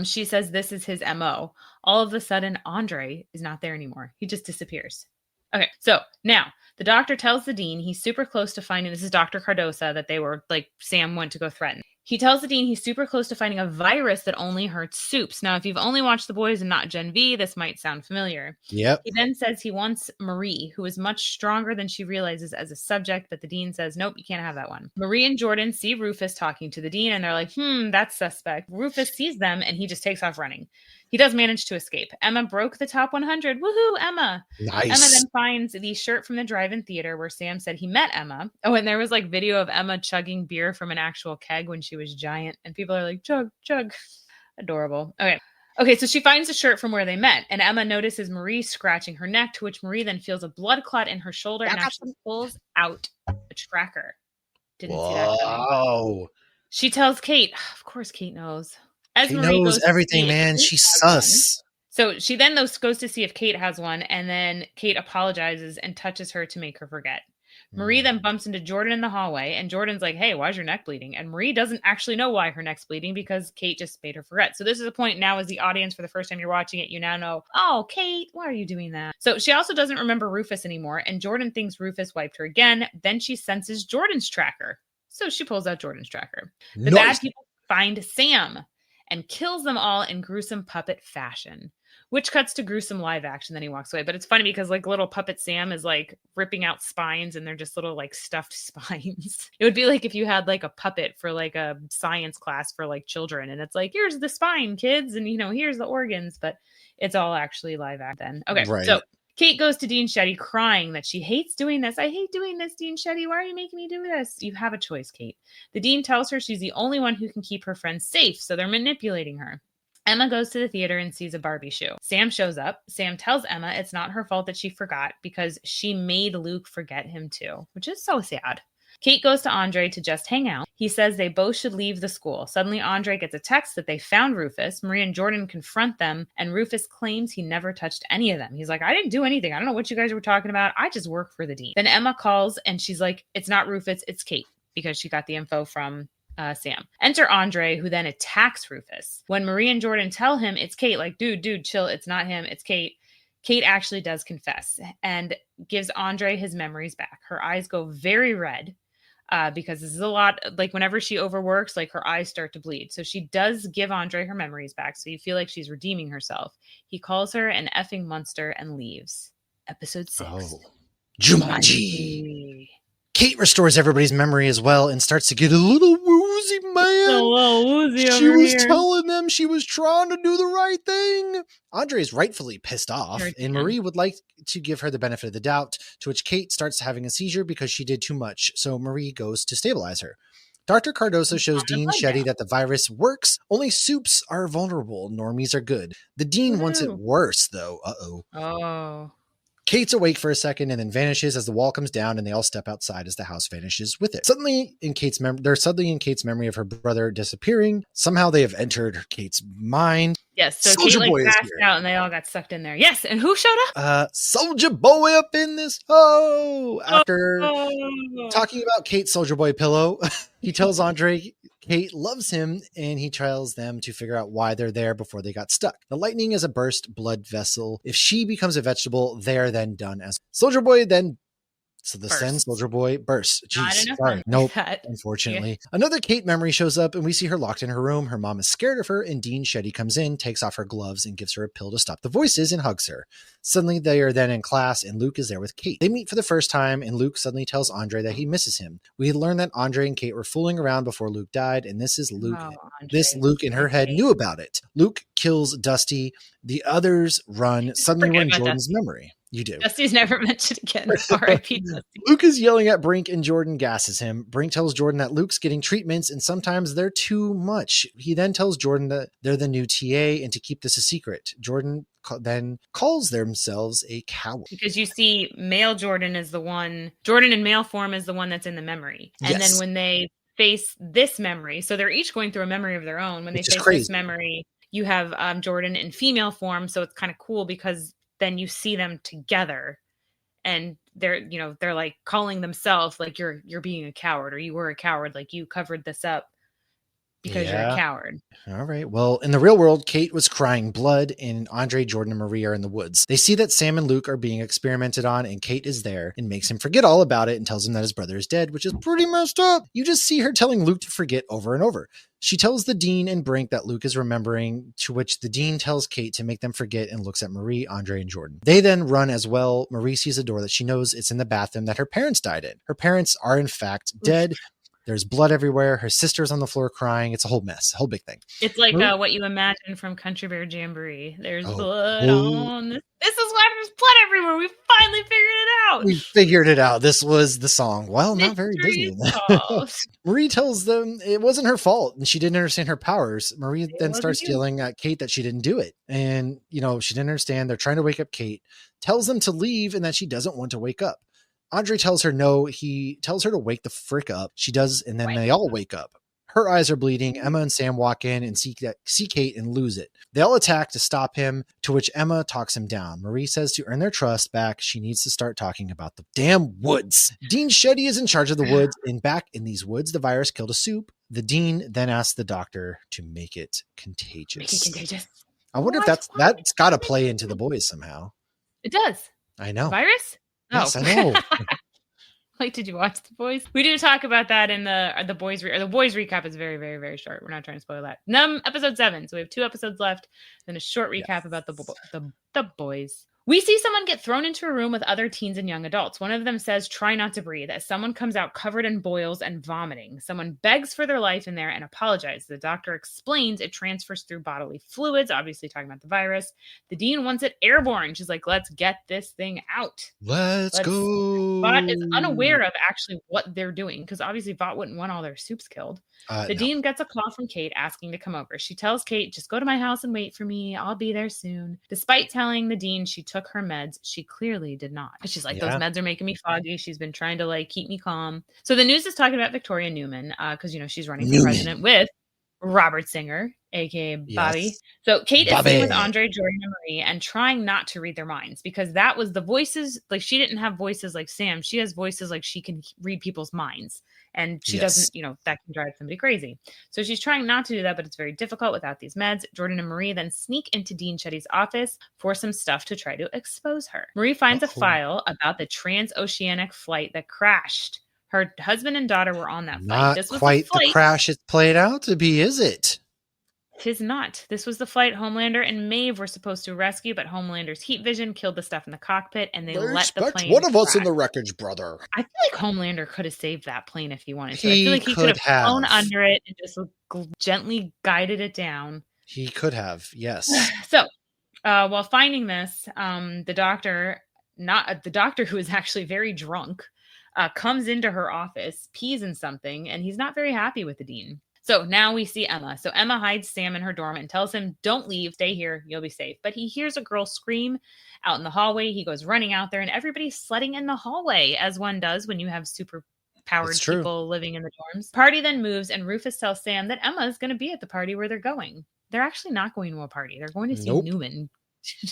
She says this is his MO. All of a sudden, Andre is not there anymore. He just disappears. Okay, so now the doctor tells the dean he's super close to finding, this is Dr. Cardosa, that they were like, Sam went to go threaten. He tells the dean he's super close to finding a virus that only hurts soups. Now, if you've only watched The Boys and not Gen V, this might sound familiar. Yep. He then says he wants Marie, who is much stronger than she realizes as a subject, but the dean says, nope, you can't have that one. Marie and Jordan see Rufus talking to the dean, and they're like, that's suspect. Rufus sees them, and he just takes off running. He does manage to escape. Emma broke the top 100. Woohoo, Emma. Nice. Emma then finds the shirt from the drive-in theater where Sam said he met Emma. Oh, and there was like video of Emma chugging beer from an actual keg when she was giant. And people are like, chug, chug. Adorable. Okay, so she finds the shirt from where they met. And Emma notices Marie scratching her neck, to which Marie then feels a blood clot in her shoulder and actually pulls out a tracker. Didn't see that coming. Wow. She tells Kate, of course Kate knows. She knows everything, man. She's sus. So she then goes to see if Kate has one, and then Kate apologizes and touches her to make her forget. Marie then bumps into Jordan in the hallway, and Jordan's like, "Hey, why's your neck bleeding?" And Marie doesn't actually know why her neck's bleeding because Kate just made her forget. So this is a point now, as the audience, for the first time you're watching it, you now know, oh, Kate, why are you doing that? So she also doesn't remember Rufus anymore, and Jordan thinks Rufus wiped her again. Then she senses Jordan's tracker. So she pulls out Jordan's tracker. The bad people find Sam and kills them all in gruesome puppet fashion, which cuts to gruesome live action. Then he walks away. But it's funny because like little puppet Sam is like ripping out spines, and they're just little like stuffed spines. It would be like if you had like a puppet for like a science class for like children, and it's like, here's the spine, kids, and here's the organs, but it's all actually live action. Okay, right. So Kate goes to Dean Shetty crying that she hates doing this. I hate doing this, Dean Shetty. Why are you making me do this? You have a choice, Kate. The dean tells her she's the only one who can keep her friends safe, so they're manipulating her. Emma goes to the theater and sees a Barbie shoe. Sam shows up. Sam tells Emma it's not her fault that she forgot because she made Luke forget him too, which is so sad. Kate goes to Andre to just hang out. He says they both should leave the school. Suddenly, Andre gets a text that they found Rufus. Marie and Jordan confront them, and Rufus claims he never touched any of them. He's like, I didn't do anything. I don't know what you guys were talking about. I just work for the dean. Then Emma calls, and she's like, it's not Rufus, it's Kate, because she got the info from Sam. Enter Andre, who then attacks Rufus. When Marie and Jordan tell him it's Kate, like, dude, chill, it's not him, it's Kate. Kate actually does confess and gives Andre his memories back. Her eyes go very red because this is a lot, like whenever she overworks, like her eyes start to bleed. So she does give Andre her memories back. So you feel like she's redeeming herself. He calls her an effing monster and leaves. Episode 6. Oh. Jumanji. Kate restores everybody's memory as well and starts to get a little woozy, man. A little woozy she over was here. telling them she was trying to do the right thing. Andre is rightfully pissed off, and Marie would like to give her the benefit of the doubt, to which Kate starts having a seizure because she did too much, so Marie goes to stabilize her. Dr. Cardoso shows Dean Shetty that the virus works. Only soups are vulnerable. Normies are good. The dean wants it worse, though. Oh. Kate's awake for a second and then vanishes as the wall comes down and they all step outside as the house vanishes with it. They're suddenly in Kate's memory of her brother disappearing. Somehow they have entered Kate's mind. Yes, so Soldier Kate passed out and they all got sucked in there. Yes, and who showed up? Soldier Boy up in this hole. After talking about Kate's Soldier Boy pillow, he tells Andre Kate loves him, and he tells them to figure out why they're there before they got stuck. The lightning is a burst blood vessel. If she becomes a vegetable, they are then done as Soldier Boy then. So the Sen Soldier Boy bursts. Jeez, sorry. Nope, unfortunately. Yeah. Another Kate memory shows up, and we see her locked in her room. Her mom is scared of her, and Dean Shetty comes in, takes off her gloves, and gives her a pill to stop the voices and hugs her. Suddenly, they are then in class, and Luke is there with Kate. They meet for the first time, and Luke suddenly tells Andre that he misses him. We learn that Andre and Kate were fooling around before Luke died, and this is Luke. Luke in her head knew about it. Luke kills Dusty. The others run. Suddenly, we're in Jordan's memory. You do. Dusty's never mentioned again. R.I.P. Dusty. Luke is yelling at Brink and Jordan gasses him. Brink tells Jordan that Luke's getting treatments and sometimes they're too much. He then tells Jordan that they're the new TA and to keep this a secret. Jordan then calls themselves a coward. Because you see male Jordan is the one, Jordan in male form is the one that's in the memory. And then when they face this memory, so they're each going through a memory of their own. When they face this memory, you have Jordan in female form. So it's kind of cool because then you see them together and they're like calling themselves like you're being a coward, or you were a coward, like you covered this up because you're a coward. All right. Well, in the real world, Kate was crying blood, and Andre, Jordan, and Marie are in the woods. They see that Sam and Luke are being experimented on, and Kate is there and makes him forget all about it and tells him that his brother is dead, which is pretty messed up. You just see her telling Luke to forget over and over. She tells the dean and Brink that Luke is remembering, to which the dean tells Kate to make them forget and looks at Marie, Andre, and Jordan. They then run as well. Marie sees a door that she knows it's in the bathroom that her parents died in. Her parents are in fact dead. There's blood everywhere. Her sister's on the floor crying. It's a whole mess, a whole big thing. It's like what you imagine from Country Bear Jamboree. There's blood on this. This is why there's blood everywhere. We finally figured it out. We figured it out. This was the song. Well, not very Disney. Marie tells them it wasn't her fault and she didn't understand her powers. Marie then starts yelling at Kate that she didn't do it. And, she didn't understand. They're trying to wake up Kate, tells them to leave and that she doesn't want to wake up. Andre tells her no. He tells her to wake the frick up. She does, and then they all wake up. Her eyes are bleeding. Emma and Sam walk in and see Kate and lose it. They all attack to stop him, to which Emma talks him down. Marie says to earn their trust back, she needs to start talking about the damn woods. Dean Shetty is in charge of the woods, and back in these woods, the virus killed a soup. The dean then asks the doctor to make it contagious. Make it contagious. I wonder if that's got to play into the boys somehow. It does. I know. The virus? Yes, oh. I know. Like, did you watch The Boys? We do talk about that in the Boys. The Boys recap is very, very, very short. We're not trying to spoil that. Episode 7. So we have 2 episodes left. Then a short recap about the Boys. We see someone get thrown into a room with other teens and young adults. One of them says, "Try not to breathe," as someone comes out covered in boils and vomiting. Someone begs for their life in there and apologizes. The doctor explains it transfers through bodily fluids, obviously talking about the virus. The dean wants it airborne. She's like, let's get this thing out. Let's go. Vought is unaware of actually what they're doing because obviously Vought wouldn't want all their soups killed. The dean gets a call from Kate asking to come over. She tells Kate, just go to my house and wait for me. I'll be there soon. Despite telling the dean she took her meds, she clearly did not. She's like, those meds are making me foggy. She's been trying to keep me calm. So the news is talking about Victoria Newman because, she's running for president with Robert Singer, aka Bobby. Yes. So Kate is sitting with Andre, Jordan, and Marie and trying not to read their minds because that was the voices. She didn't have voices like Sam. She has voices she can read people's minds. And she doesn't, that can drive somebody crazy. So she's trying not to do that, but it's very difficult without these meds. Jordan and Marie then sneak into Dean Shetty's office for some stuff to try to expose her. Marie finds a file about the transoceanic flight that crashed. Her husband and daughter were on that flight. Not this was quite the crash it's played out to be, is it? Tis not. This was the flight Homelander and Maeve were supposed to rescue, but Homelander's heat vision killed the stuff in the cockpit, and they let the plane one of crash. us in the wreckage, brother. I feel like Homelander could have saved that plane if he wanted to. I feel like he could have flown under it and just gently guided it down. He could have, yes. So, while finding this, the doctor who is actually very drunk, comes into her office, pees in something, and he's not very happy with the dean. So now we see Emma. So Emma hides Sam in her dorm and tells him, don't leave, stay here, you'll be safe. But he hears a girl scream out in the hallway. He goes running out there and everybody's sledding in the hallway, as one does when you have super powered people living in the dorms. Party then moves and Rufus tells Sam that Emma is going to be at the party where they're going. They're actually not going to a party. They're going to see Newman.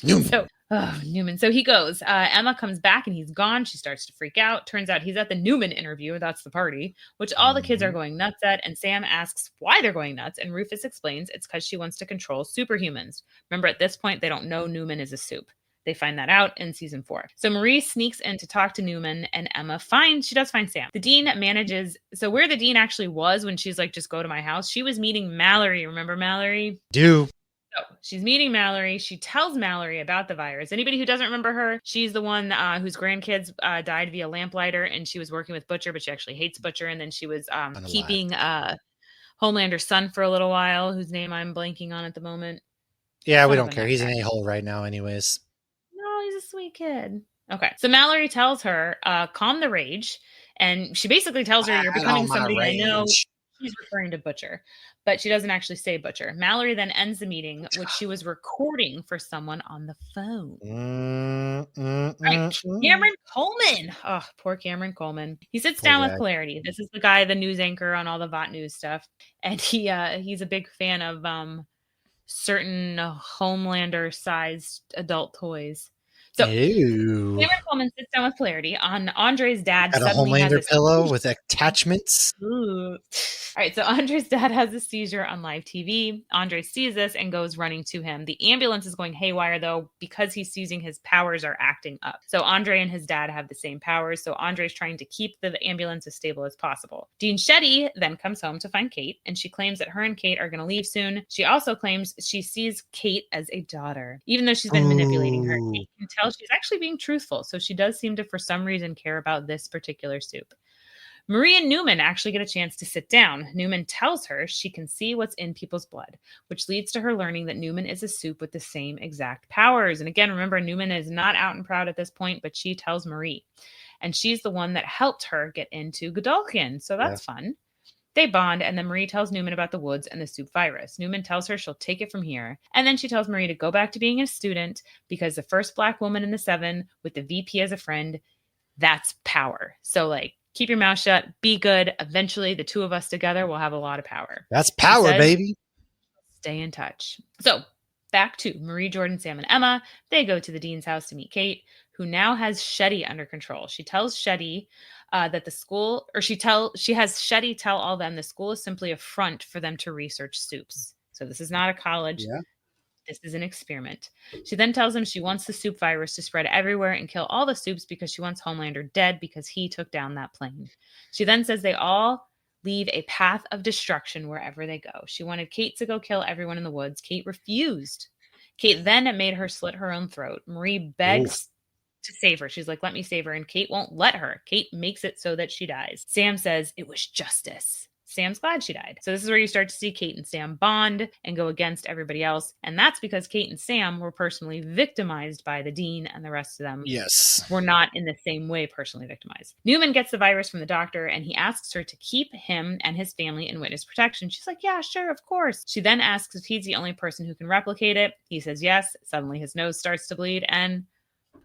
Newman. So he goes. Emma comes back and he's gone. She starts to freak out. Turns out he's at the Newman interview. That's the party, which all the kids are going nuts at. And Sam asks why they're going nuts. And Rufus explains it's because she wants to control superhumans. Remember, at this point, they don't know Newman is a soup. They find that out in season 4. So Marie sneaks in to talk to Newman and Emma she does find Sam. The dean manages. So where the dean actually was when she's like, just go to my house, she was meeting Mallory. Remember Mallory? So she's meeting Mallory. She tells Mallory about the virus. Anybody who doesn't remember her, she's the one whose grandkids died via lamplighter, and she was working with Butcher, but she actually hates Butcher. And then she was keeping Homelander's son for a little while, whose name I'm blanking on at the moment. Yeah, we don't care. He's an a-hole right now anyways. No, he's a sweet kid. Okay, so Mallory tells her, calm the rage. And she basically tells her, you're becoming somebody I know. She's referring to Butcher, but she doesn't actually say Butcher. Mallory then ends the meeting, which she was recording for someone on the phone. Right. Cameron Coleman. Oh, poor Cameron Coleman. He sits down with Polarity. This is the guy, the news anchor on all the Vought News stuff. And he's a big fan of certain Homelander-sized adult toys. So Cameron Coleman sits down with Polarity on Andre's dad. Got a Homelander pillow with attachments. Ooh. All right, so Andre's dad has a seizure on live TV. Andre sees this and goes running to him. The ambulance is going haywire, though, because he's seizing, his powers are acting up. So Andre and his dad have the same powers, so Andre's trying to keep the ambulance as stable as possible. Dean Shetty then comes home to find Kate, and she claims that her and Kate are going to leave soon. She also claims she sees Kate as a daughter. Even though she's been manipulating her, Kate can tell she's actually being truthful, so she does seem to, for some reason, care about this particular soup. Marie and Newman actually get a chance to sit down. Newman tells her she can see what's in people's blood, which leads to her learning that Newman is a soup with the same exact powers. And again, remember, Newman is not out and proud at this point, but she tells Marie. And she's the one that helped her get into Godolphin, so that's fun. They bond, and then Marie tells Newman about the woods and the soup virus. Newman tells her she'll take it from here. And then she tells Marie to go back to being a student because the first Black woman in the 7 with the VP as a friend, that's power. So, Keep your mouth shut. Be good. Eventually, the two of us together will have a lot of power. That's power, says, baby. Stay in touch. So back to Marie, Jordan, Sam, and Emma. They go to the dean's house to meet Kate, who now has Shetty under control. She tells Shetty that the school, or she has Shetty tell all them the school is simply a front for them to research soups. So this is not a college. Yeah. This is an experiment. She then tells him she wants the soup virus to spread everywhere and kill all the soups because she wants Homelander dead because he took down that plane. She then says they all leave a path of destruction wherever they go. She wanted Kate to go kill everyone in the woods. Kate refused. Kate then made her slit her own throat. Marie begs to save her. She's like, let me save her. And Kate won't let her. Kate makes it so that she dies. Sam says it was justice. Sam's glad she died. So this is where you start to see Kate and Sam bond and go against everybody else. And that's because Kate and Sam were personally victimized by the dean, and the rest of them were not in the same way personally victimized. Newman gets the virus from the doctor, and he asks her to keep him and his family in witness protection. She's like, yeah, sure, of course. She then asks if he's the only person who can replicate it. He says yes. Suddenly his nose starts to bleed, and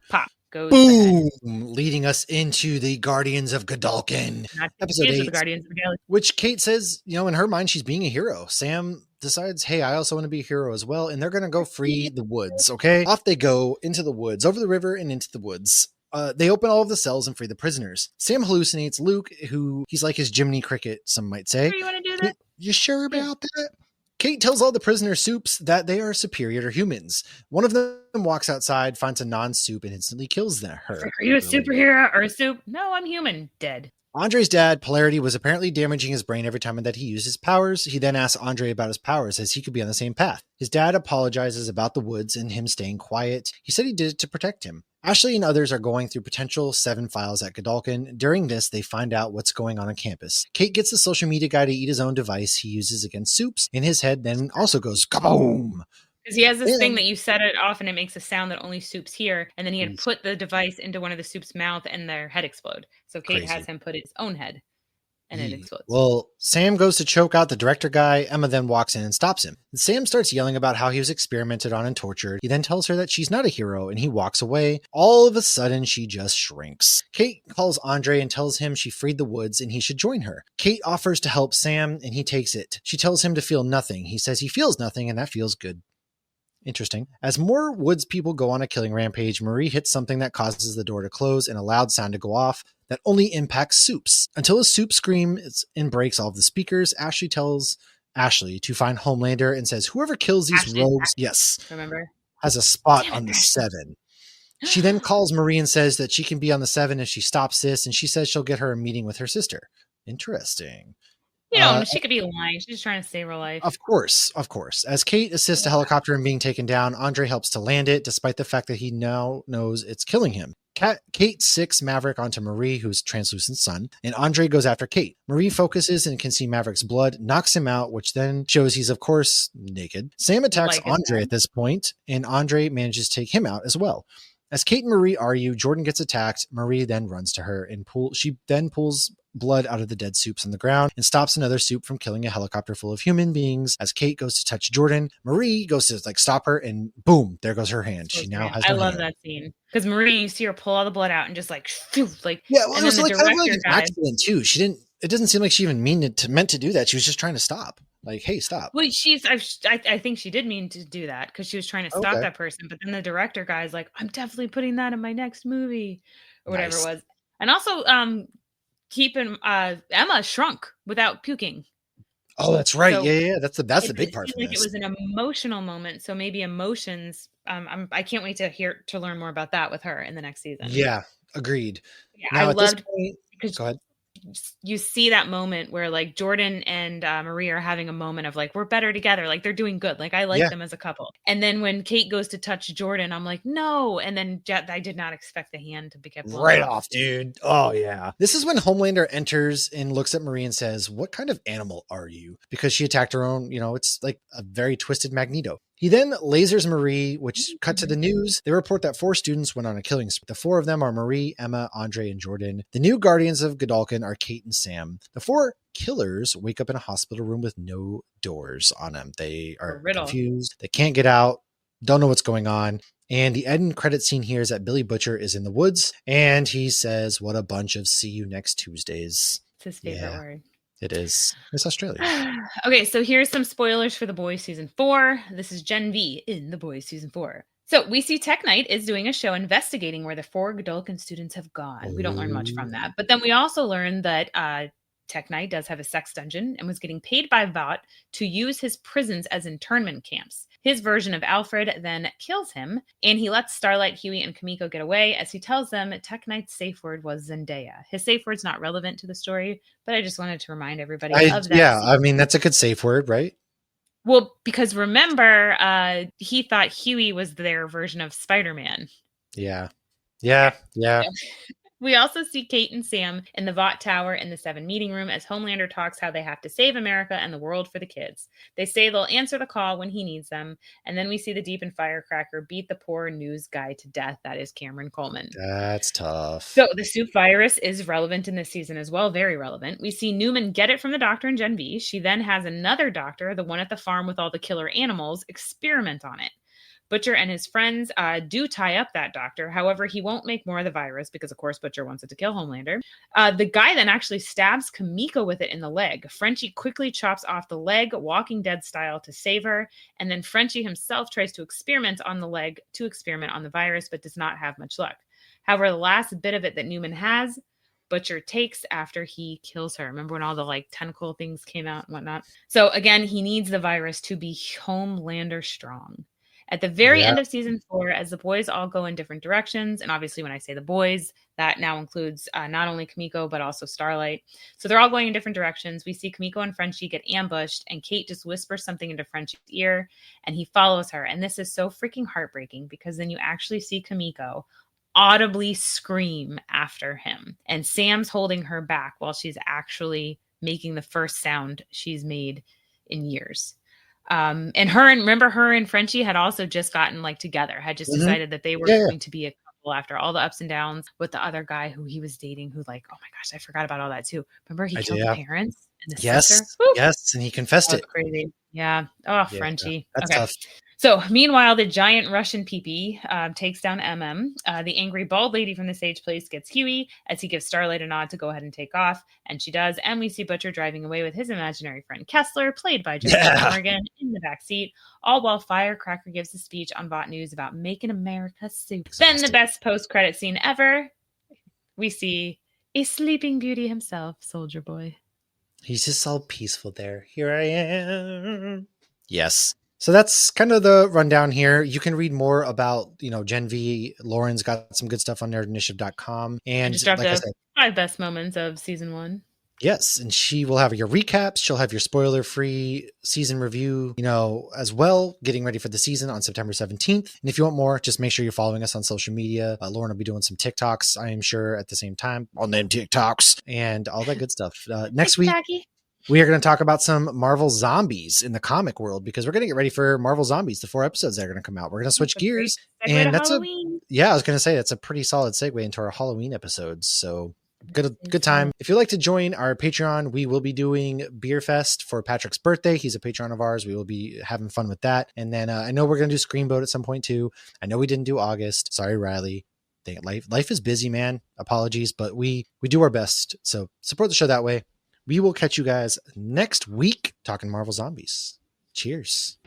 pop goes boom, leading us into the Guardians of Godalkin, episode 8, the Guardians of the Galaxy. Which Kate says, in her mind, she's being a hero. Sam decides, hey, I also want to be a hero as well, and they're going to go free the woods, okay? Off they go into the woods, over the river and into the woods. They open all of the cells and free the prisoners. Sam hallucinates Luke, who he's like his Jiminy Cricket, some might say. Sure you want to do that? You sure about that? Kate tells all the prisoner soups that they are superior to humans. One of them walks outside, finds a non-soup, and instantly kills her. Are you a superhero or a soup? No, I'm human. Dead. Andre's dad, Polarity, was apparently damaging his brain every time that he used his powers. He then asks Andre about his powers, as he could be on the same path. His dad apologizes about the woods and him staying quiet. He said he did it to protect him. Ashley and others are going through potential 7 files at Godalkin. During this, they find out what's going on campus. Kate gets the social media guy to eat his own device he uses against soups. In his head, then also goes kaboom! Because he has this thing that you set it off and it makes a sound that only soups hear. And then he had put the device into one of the soup's mouth and their head explode. So Kate has him put his own head and it explodes. Well, Sam goes to choke out the director guy. Emma then walks in and stops him. And Sam starts yelling about how he was experimented on and tortured. He then tells her that she's not a hero and he walks away. All of a sudden, she just shrinks. Kate calls Andre and tells him she freed the woods and he should join her. Kate offers to help Sam and he takes it. She tells him to feel nothing. He says he feels nothing and that feels good. Interesting. As more woods people go on a killing rampage, Marie hits something that causes the door to close and a loud sound to go off that only impacts soups. Until a soup screams and breaks all of the speakers, Ashley tells Ashley to find Homelander and says, whoever kills these rogues, remember, has a spot on the 7. She then calls Marie and says that she can be on the 7 if she stops this, and she says she'll get her a meeting with her sister. Interesting. She could be lying. She's just trying to save her life. Of course. As Kate assists a helicopter in being taken down, Andre helps to land it, despite the fact that he now knows it's killing him. Kate sicks Maverick onto Marie, who's translucent sun, and Andre goes after Kate. Marie focuses and can see Maverick's blood, knocks him out, which then shows he's, of course, naked. Sam attacks Andre at this point, and Andre manages to take him out as well. As Kate and Marie argue, Jordan gets attacked. Marie then runs to her and she then pulls blood out of the dead soups on the ground and stops another soup from killing a helicopter full of human beings. As Kate goes to touch Jordan, Marie goes to stop her and boom, there goes her hand. She now has I love that scene because Marie, you see her pull all the blood out and just it was like an accident too. It doesn't seem like she even meant to do that. She was just trying to stop. Like, hey, stop. Well, I think she did mean to do that because she was trying to stop that person. But then the director guy's like, I'm definitely putting that in my next movie or whatever it was. And also, keeping Emma shrunk without puking. Oh, that's right. So yeah. That's the big part. It was an emotional moment. So maybe emotions. I can't wait to learn more about that with her in the next season. Yeah, agreed. Yeah, now, I loved because go ahead. You see that moment where Jordan and Marie are having a moment of we're better together. They're doing good. I like them as a couple. And then when Kate goes to touch Jordan, I'm like, no. And then I did not expect the hand to get blown right off, dude. Oh yeah. This is when Homelander enters and looks at Marie and says, what kind of animal are you? Because she attacked her own, it's like a very twisted Magneto. He then lasers Marie, which cut to the news. They report that 4 students went on a killing spree. The 4 of them are Marie, Emma, Andre, and Jordan. The new Guardians of Godalkin are Kate and Sam. The 4 killers wake up in a hospital room with no doors on them. They are confused. They can't get out. Don't know what's going on. And the end credit scene here is that Billy Butcher is in the woods, and he says, "What a bunch of see you next Tuesdays." It's his favorite word. It is. It's Australia. Okay, so here's some spoilers for The Boys season 4. This is Gen V in The Boys season 4. So we see Tech Knight is doing a show investigating where the 4 Godolphin students have gone. We don't learn much from that. But then we also learn that Tech Knight does have a sex dungeon and was getting paid by Vought to use his prisons as internment camps. His version of Alfred then kills him, and he lets Starlight, Huey, and Kimiko get away as he tells them Tech Knight's safe word was Zendaya. His safe word's not relevant to the story, but I just wanted to remind everybody of that. Yeah, I mean, that's a good safe word, right? Well, because remember, he thought Huey was their version of Spider-Man. Yeah. We also see Kate and Sam in the Vought Tower in the 7 meeting room as Homelander talks how they have to save America and the world for the kids. They say they'll answer the call when he needs them. And then we see the Deep and Firecracker beat the poor news guy to death. That is Cameron Coleman. That's tough. So the soup virus is relevant in this season as well. Very relevant. We see Newman get it from the doctor in Gen V. She then has another doctor, the one at the farm with all the killer animals, experiment on it. Butcher and his friends do tie up that doctor. However, he won't make more of the virus because, of course, Butcher wants it to kill Homelander. The guy then actually stabs Kimiko with it in the leg. Frenchie quickly chops off the leg, Walking Dead style, to save her. And then Frenchie himself tries to experiment on the leg to experiment on the virus, but does not have much luck. However, the last bit of it that Newman has, Butcher takes after he kills her. Remember when all the tentacle things came out and whatnot? So again, he needs the virus to be Homelander strong. At the very end of season 4, as the boys all go in different directions, and obviously when I say the boys, that now includes not only Kimiko, but also Starlight. So they're all going in different directions. We see Kimiko and Frenchie get ambushed, and Kate just whispers something into Frenchie's ear, and he follows her. And this is so freaking heartbreaking because then you actually see Kimiko audibly scream after him. And Sam's holding her back while she's actually making the first sound she's made in years. And her and Frenchie had also just gotten together, had just decided that they were going to be a couple after all the ups and downs with the other guy who he was dating, who oh my gosh, I forgot about all that too. Remember he killed the parents and the sister? Yes. And he confessed it. Crazy. Yeah. Oh, Frenchie. That's tough. So meanwhile, the giant Russian peepee takes down MM. The angry bald lady from the Sage Place gets Huey as he gives Starlight a nod to go ahead and take off. And she does. And we see Butcher driving away with his imaginary friend Kessler, played by Justin Morgan, in the back seat, all while Firecracker gives a speech on Vought News about making America soup. Then the best post-credit scene ever, we see a sleeping beauty himself, Soldier Boy. He's just all peaceful there. Here I am. Yes. So that's kind of the rundown here. You can read more about, Gen V. Lauren's got some good stuff on nerdinitiative.com. And just dropped the 5 best moments of season 1. Yes. And she will have your recaps. She'll have your spoiler-free season review, as well, getting ready for the season on September 17th. And if you want more, just make sure you're following us on social media. Lauren will be doing some TikToks, I am sure, at the same time. I'll name TikToks and all that good stuff. Next week, we are going to talk about some Marvel Zombies in the comic world because we're going to get ready for Marvel Zombies, the 4 episodes that are going to come out. We're going to switch gears. And that's I was going to say, that's a pretty solid segue into our Halloween episodes. So good time. If you'd like to join our Patreon, we will be doing Beer Fest for Patrick's birthday. He's a patron of ours. We will be having fun with that. And then I know we're going to do Screenboat at some point too. I know we didn't do August. Sorry, Riley. Life is busy, man. Apologies, but we do our best. So support the show that way. We will catch you guys next week talking Marvel Zombies. Cheers.